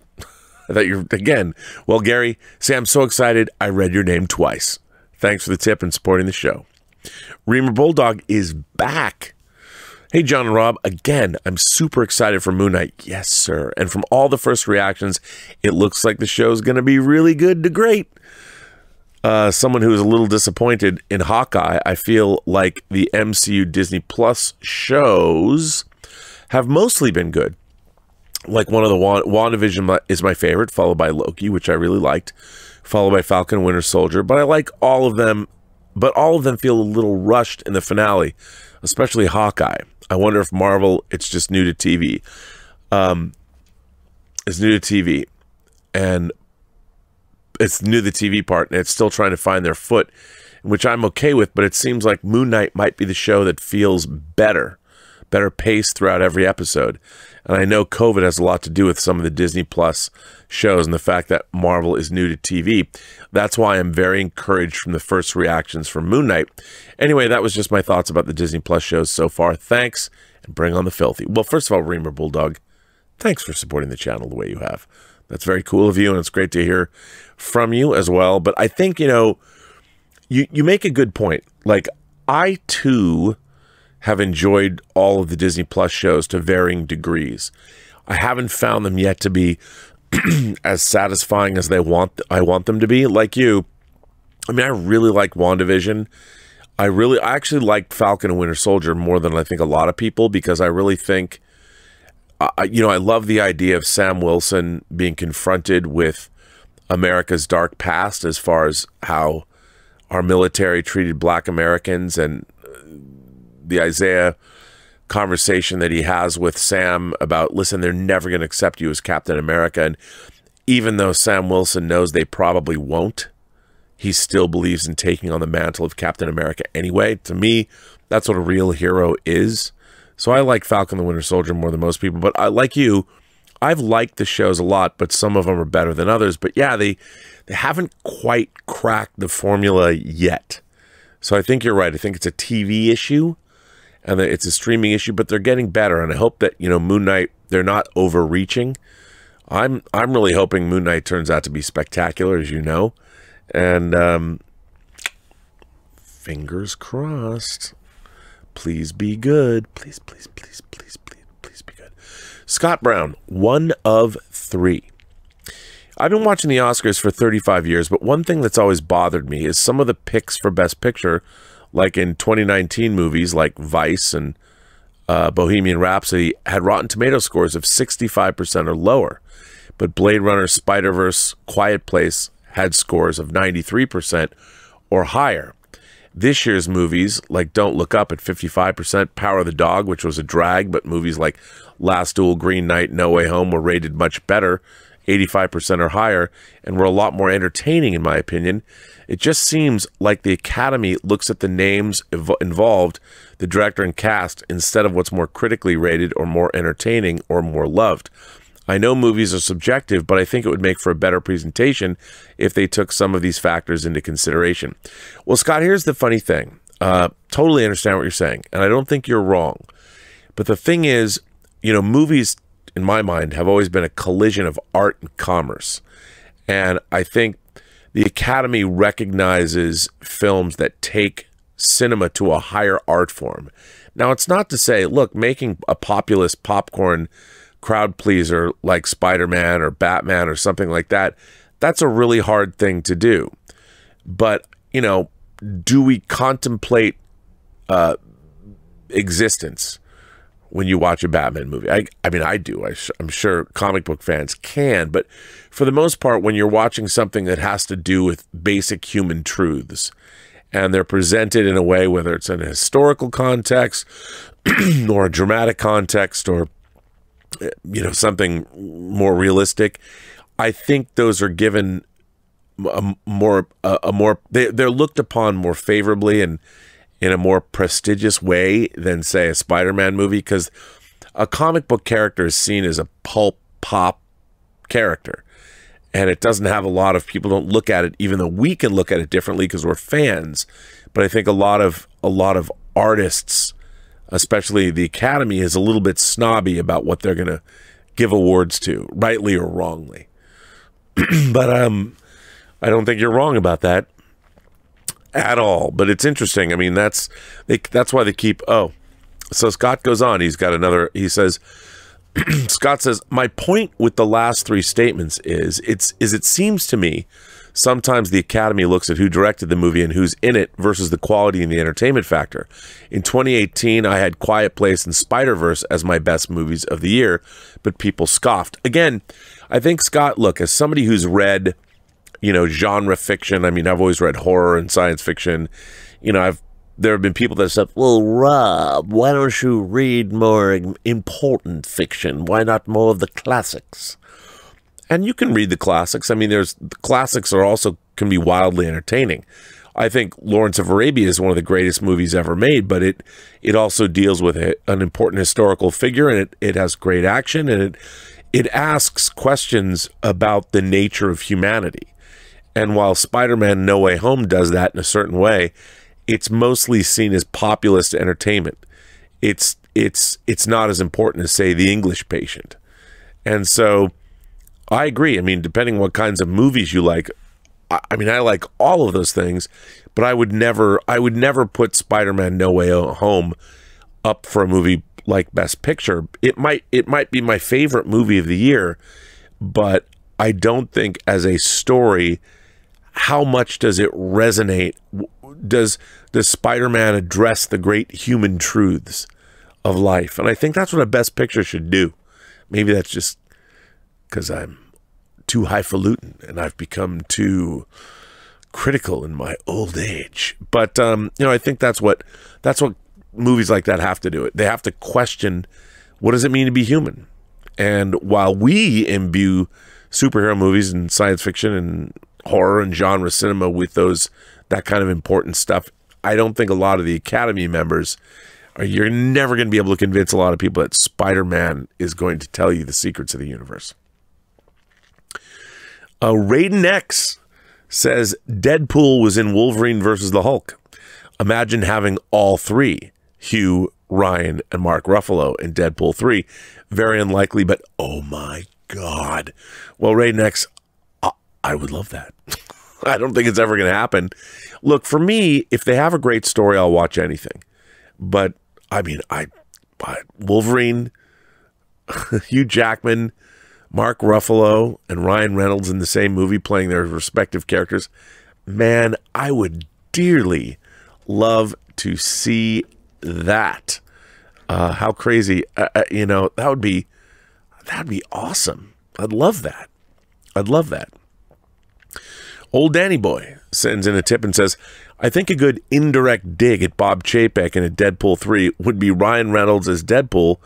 I thought you're, again. Well, Gary, say I'm so excited, I read your name twice. Thanks for the tip and supporting the show. Reamer Bulldog is back. "Hey, John and Rob, again, I'm super excited for Moon Knight." Yes, sir. "And from all the first reactions, it looks like the show's going to be really good to great. Someone who is a little disappointed in Hawkeye, I feel like the MCU Disney Plus shows have mostly been good. Like one of the WandaVision is my favorite, followed by Loki, which I really liked, followed by Falcon and Winter Soldier. But I like all of them, but all of them feel a little rushed in the finale, especially Hawkeye. I wonder if Marvel, it's just new to TV. It's new to TV. And it's new to the TV part, and it's still trying to find their foot, which I'm okay with, but it seems like Moon Knight might be the show that feels better paced throughout every episode. And I know COVID has a lot to do with some of the Disney Plus shows and the fact that Marvel is new to TV. That's why I'm very encouraged from the first reactions from Moon Knight. Anyway, that was just my thoughts about the Disney Plus shows so far. Thanks, and bring on the filthy." Well, first of all, Reamer Bulldog, thanks for supporting the channel the way you have. That's very cool of you, and it's great to hear from you as well. But I think, you know, you make a good point. Like, I too have enjoyed all of the Disney Plus shows to varying degrees. I haven't found them yet to be as satisfying as I want them to be. Like you, I mean, I really like WandaVision. I actually liked Falcon and Winter Soldier more than I think a lot of people, because I really think, you know, I love the idea of Sam Wilson being confronted with America's dark past as far as how our military treated Black Americans, and the Isaiah conversation that he has with Sam about, listen, they're never going to accept you as Captain America. And even though Sam Wilson knows they probably won't, he still believes in taking on the mantle of Captain America anyway. To me, that's what a real hero is. So I like Falcon the Winter Soldier more than most people. But like you, I've liked the shows a lot, but some of them are better than others. But yeah, they haven't quite cracked the formula yet. So I think you're right. I think it's a TV issue, and it's a streaming issue, but they're getting better. And I hope that, you know, Moon Knight, they're not overreaching. I'm really hoping Moon Knight turns out to be spectacular, as you know. And fingers crossed. Please be good. Please, please, please, please, please, please be good. Scott Brown, 1 of 3. I've been watching the Oscars for 35 years, but one thing that's always bothered me is some of the picks for Best Picture, like in 2019 movies like Vice and Bohemian Rhapsody had Rotten Tomato scores of 65% or lower. But Blade Runner, Spider-Verse, Quiet Place had scores of 93% or higher. This year's movies, like Don't Look Up at 55%, Power of the Dog, which was a drag, but movies like Last Duel, Green Knight, No Way Home were rated much better, 85% or higher, and were a lot more entertaining, in my opinion. It just seems like the Academy looks at the names involved, the director and cast, instead of what's more critically rated or more entertaining or more loved. I know movies are subjective, but I think it would make for a better presentation if they took some of these factors into consideration. Well, Scott, here's the funny thing. Totally understand what you're saying, and I don't think you're wrong. But the thing is, you know, movies, in my mind, have always been a collision of art and commerce. And I think the Academy recognizes films that take cinema to a higher art form. Now, it's not to say, look, making a populist popcorn crowd pleaser like Spider-Man or Batman or something like that, that's a really hard thing to do. But, you know, do we contemplate existence when you watch a Batman movie? I mean, I do. I'm sure comic book fans can, but for the most part, when you're watching something that has to do with basic human truths, and they're presented in a way, whether it's in a historical context or a dramatic context or, you know, something more realistic, I think those are given they're looked upon more favorably and in a more prestigious way than, say, a Spider-Man movie, because a comic book character is seen as a pulp pop character, and it doesn't have a lot of people don't look at it, even though we can look at it differently because we're fans. But I think a lot of artists, especially the Academy, is a little bit snobby about what they're going to give awards to, rightly or wrongly. But I don't think you're wrong about that at all. But it's interesting. I mean, that's why they keep. Oh, so Scott goes on. He's got another. He says, Scott says, my point with the last three statements is it seems to me sometimes the Academy looks at who directed the movie and who's in it versus the quality and the entertainment factor. In 2018, I had Quiet Place and Spider-Verse as my best movies of the year, but people scoffed. Again, I think, Scott, look, as somebody who's read, you know, genre fiction, I mean, I've always read horror and science fiction, you know, there have been people that have said, well, Rob, why don't you read more important fiction? Why not more of the classics? And you can read the classics. I mean, the classics are also can be wildly entertaining. I think Lawrence of Arabia is one of the greatest movies ever made, but it also deals with an important historical figure, and it has great action, and it asks questions about the nature of humanity. And while Spider-Man No Way Home does that in a certain way, it's mostly seen as populist entertainment. It's not as important as, say, The English Patient. And so I agree. I mean, depending what kinds of movies you like, I mean, I like all of those things, but I would never put Spider-Man No Way Home up for a movie like Best Picture. It might be my favorite movie of the year, but I don't think as a story, how much does it resonate? Does Spider-Man address the great human truths of life? And I think that's what a Best Picture should do. Maybe that's just because I'm too highfalutin and I've become too critical in my old age. But you know, I think that's what movies like that have to do. They have to question, what does it mean to be human? And while we imbue superhero movies and science fiction and horror and genre cinema with that kind of important stuff, I don't think a lot of the Academy members you're never going to be able to convince a lot of people that Spider-Man is going to tell you the secrets of the universe. Raiden X says Deadpool was in Wolverine versus the Hulk. Imagine having all three, Hugh, Ryan, and Mark Ruffalo in Deadpool 3. Very unlikely, but oh my God. Well, Raiden X, I would love that. I don't think it's ever going to happen. Look, for me, if they have a great story, I'll watch anything. But, I mean, Wolverine, Hugh Jackman, Mark Ruffalo, and Ryan Reynolds in the same movie playing their respective characters. Man, I would dearly love to see that. How crazy, you know, that'd be awesome. I'd love that. I'd love that. Old Danny Boy sends in a tip and says, I think a good indirect dig at Bob Chapek in a Deadpool 3 would be Ryan Reynolds as Deadpool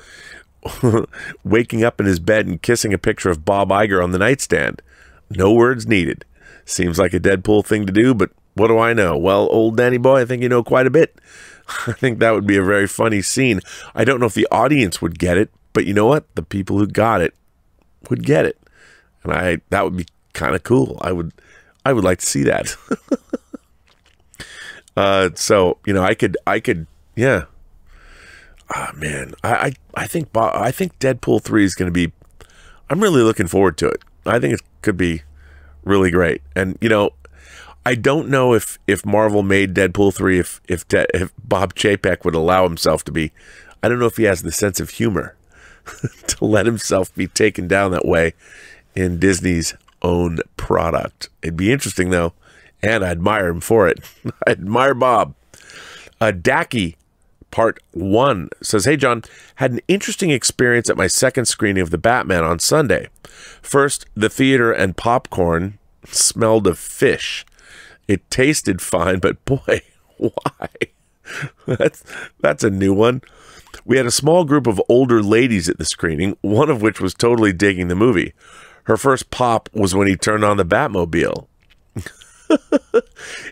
waking up in his bed and kissing a picture of Bob Iger on the nightstand. No words needed. Seems like a Deadpool thing to do, but what do I know? Well, old Danny Boy, I think you know quite a bit. I think that would be a very funny scene. I don't know if the audience would get it, but you know what? The people who got it would get it. And that would be kind of cool. I would like to see that. So, you know, I could, yeah. Ah, man, I think Deadpool 3 is going to be, I'm really looking forward to it. I think it could be really great. And, you know, I don't know if Marvel made Deadpool 3, if Bob Chapek would allow himself to be, I don't know if he has the sense of humor to let himself be taken down that way in Disney's own product. It'd be interesting, though, and I admire him for it. I admire Bob. Dacky Part 1 says, hey, John, had an interesting experience at my second screening of The Batman on Sunday. First, the theater and popcorn smelled of fish. It tasted fine, but boy, why? That's a new one. We had a small group of older ladies at the screening, one of which was totally digging the movie. Her first pop was when he turned on the Batmobile.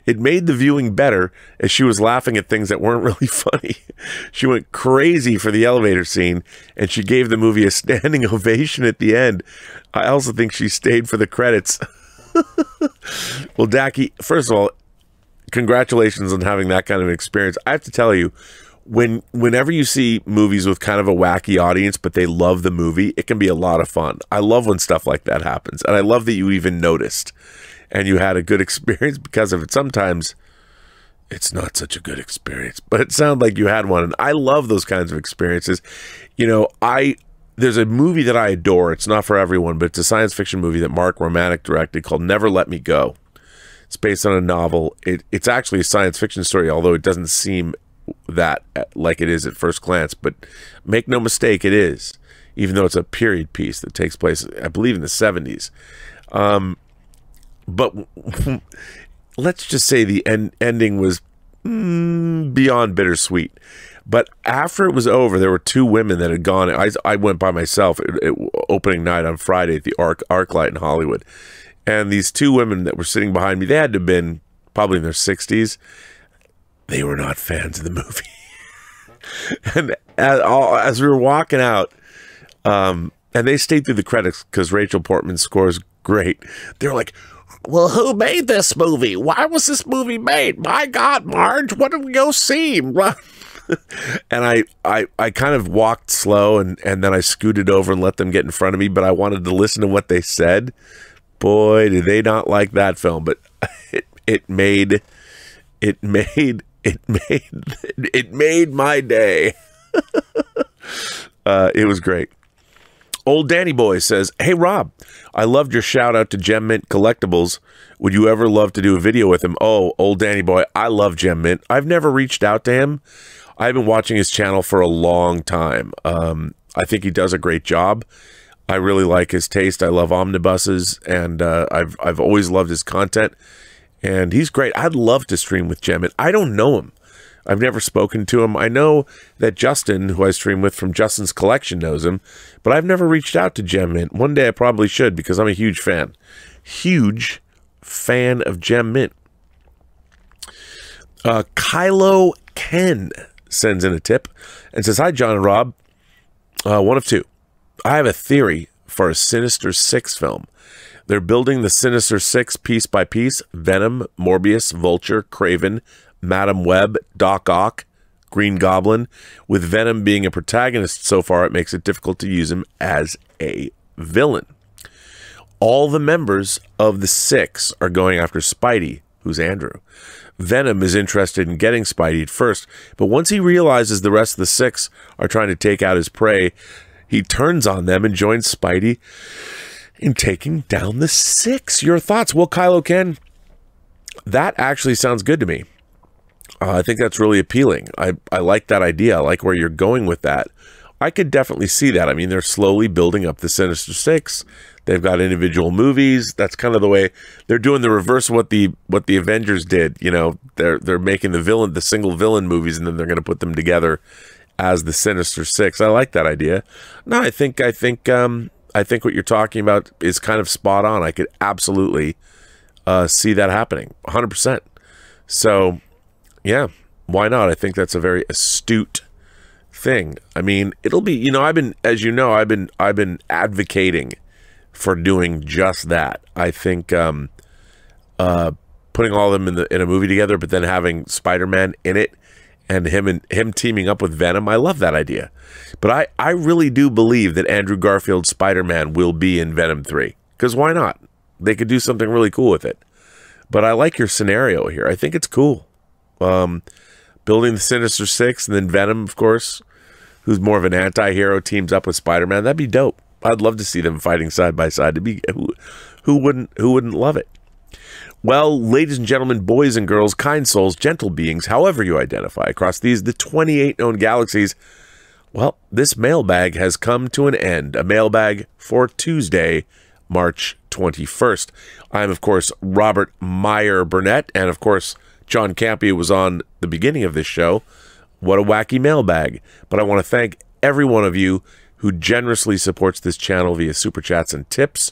It made the viewing better as she was laughing at things that weren't really funny. She went crazy for the elevator scene, and she gave the movie a standing ovation at the end. I also think she stayed for the credits. Well, Dacky, first of all, congratulations on having that kind of experience. I have to tell you, whenever you see movies with kind of a wacky audience, but they love the movie, it can be a lot of fun. I love when stuff like that happens, and I love that you even noticed and you had a good experience because of it. Sometimes it's not such a good experience, but it sounded like you had one, and I love those kinds of experiences. You know, there's a movie that I adore. It's not for everyone, but it's a science fiction movie that Mark Romanek directed called Never Let Me Go. It's based on a novel. It's actually a science fiction story, although it doesn't seem that like it is at first glance, but make no mistake, it is, even though it's a period piece that takes place, I believe, in the 70s. But let's just say the ending was beyond bittersweet. But after it was over, there were two women that had gone. I went by myself at opening night on Friday at the ArcLight in Hollywood. And these two women that were sitting behind me, they had to have been probably in their 60s. They were not fans of the movie. And as we were walking out, and they stayed through the credits because Rachel Portman's score is great. They were like, well, who made this movie? Why was this movie made? My God, Marge, what did we go see? And I kind of walked slow, and then I scooted over and let them get in front of me, but I wanted to listen to what they said. Boy, did they not like that film, but it made my day. It was great. Old Danny Boy says, hey, Rob, I loved your shout out to Gem Mint Collectibles. Would you ever love to do a video with him? Oh, Old Danny Boy, I love Gem Mint. I've never reached out to him. I've been watching his channel for a long time. I think he does a great job. I really like his taste. I love omnibuses, and I've always loved his content. And he's great. I'd love to stream with Gem Mint. I don't know him. I've never spoken to him. I know that Justin, who I stream with from Justin's Collection, knows him, but I've never reached out to Gem Mint. One day I probably should, because I'm a huge fan. Huge fan of Gem Mint. Kylo Ken sends in a tip and says, hi, John and Rob. One of two. I have a theory for a Sinister 6 film. They're building the Sinister 6 piece by piece. Venom, Morbius, Vulture, Kraven, Madam Web, Doc Ock, Green Goblin. With Venom being a protagonist so far, it makes it difficult to use him as a villain. All the members of the 6 are going after Spidey, who's Andrew. Venom is interested in getting Spidey at first, but once he realizes the rest of the 6 are trying to take out his prey, he turns on them and joins Spidey in taking down the 6. Your thoughts? Well, Kylo Ken, that actually sounds good to me. I think that's really appealing. I like that idea. I like where you're going with that. I could definitely see that. I mean, they're slowly building up the Sinister Six. They've got individual movies. That's kind of the way they're doing the reverse of what the Avengers did. You know, they're making the single villain movies, and then they're going to put them together as the Sinister Six. I like that idea. No, I think what you're talking about is kind of spot on. I could absolutely see that happening, 100%. So, yeah, why not? I think that's a very astute thing. I mean, it'll be, you know, I've been advocating for doing just that. I think putting all of them in a movie together, but then having Spider-Man in it and him teaming up with Venom, I love that idea. But I really do believe that Andrew Garfield's Spider-Man will be in Venom 3, because why not? They could do something really cool with it. But I like your scenario here. I think it's cool. Building the Sinister Six, and then Venom, of course, who's more of an anti-hero, teams up with Spider-Man. That'd be dope. I'd love to see them fighting side by side. Who wouldn't love it? Well, ladies and gentlemen, boys and girls, kind souls, gentle beings, however you identify across the 28 known galaxies, well, this mailbag has come to an end. A mailbag for Tuesday, March 21st. I'm, of course, Robert Meyer Burnett, and, of course, John Campea was on the beginning of this show. What a wacky mailbag. But I want to thank every one of you who generously supports this channel via Super Chats and tips.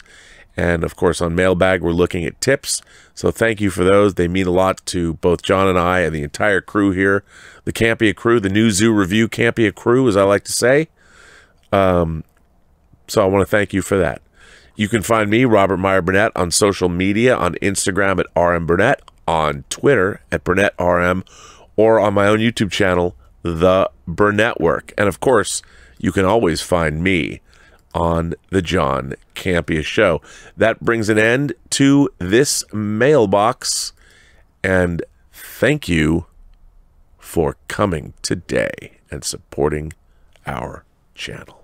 And, of course, on Mailbag, we're looking at tips. So thank you for those. They mean a lot to both John and I and the entire crew here. The Campea crew, the New Zoo Review Campea crew, as I like to say. So I want to thank you for that. You can find me, Robert Meyer Burnett, on social media, on Instagram at RMBurnett, on Twitter at BurnettRM, or on my own YouTube channel, The Burnettwork. And, of course, you can always find me on the John Campea Show. That brings an end to this mailbox, and thank you for coming today and supporting our channel.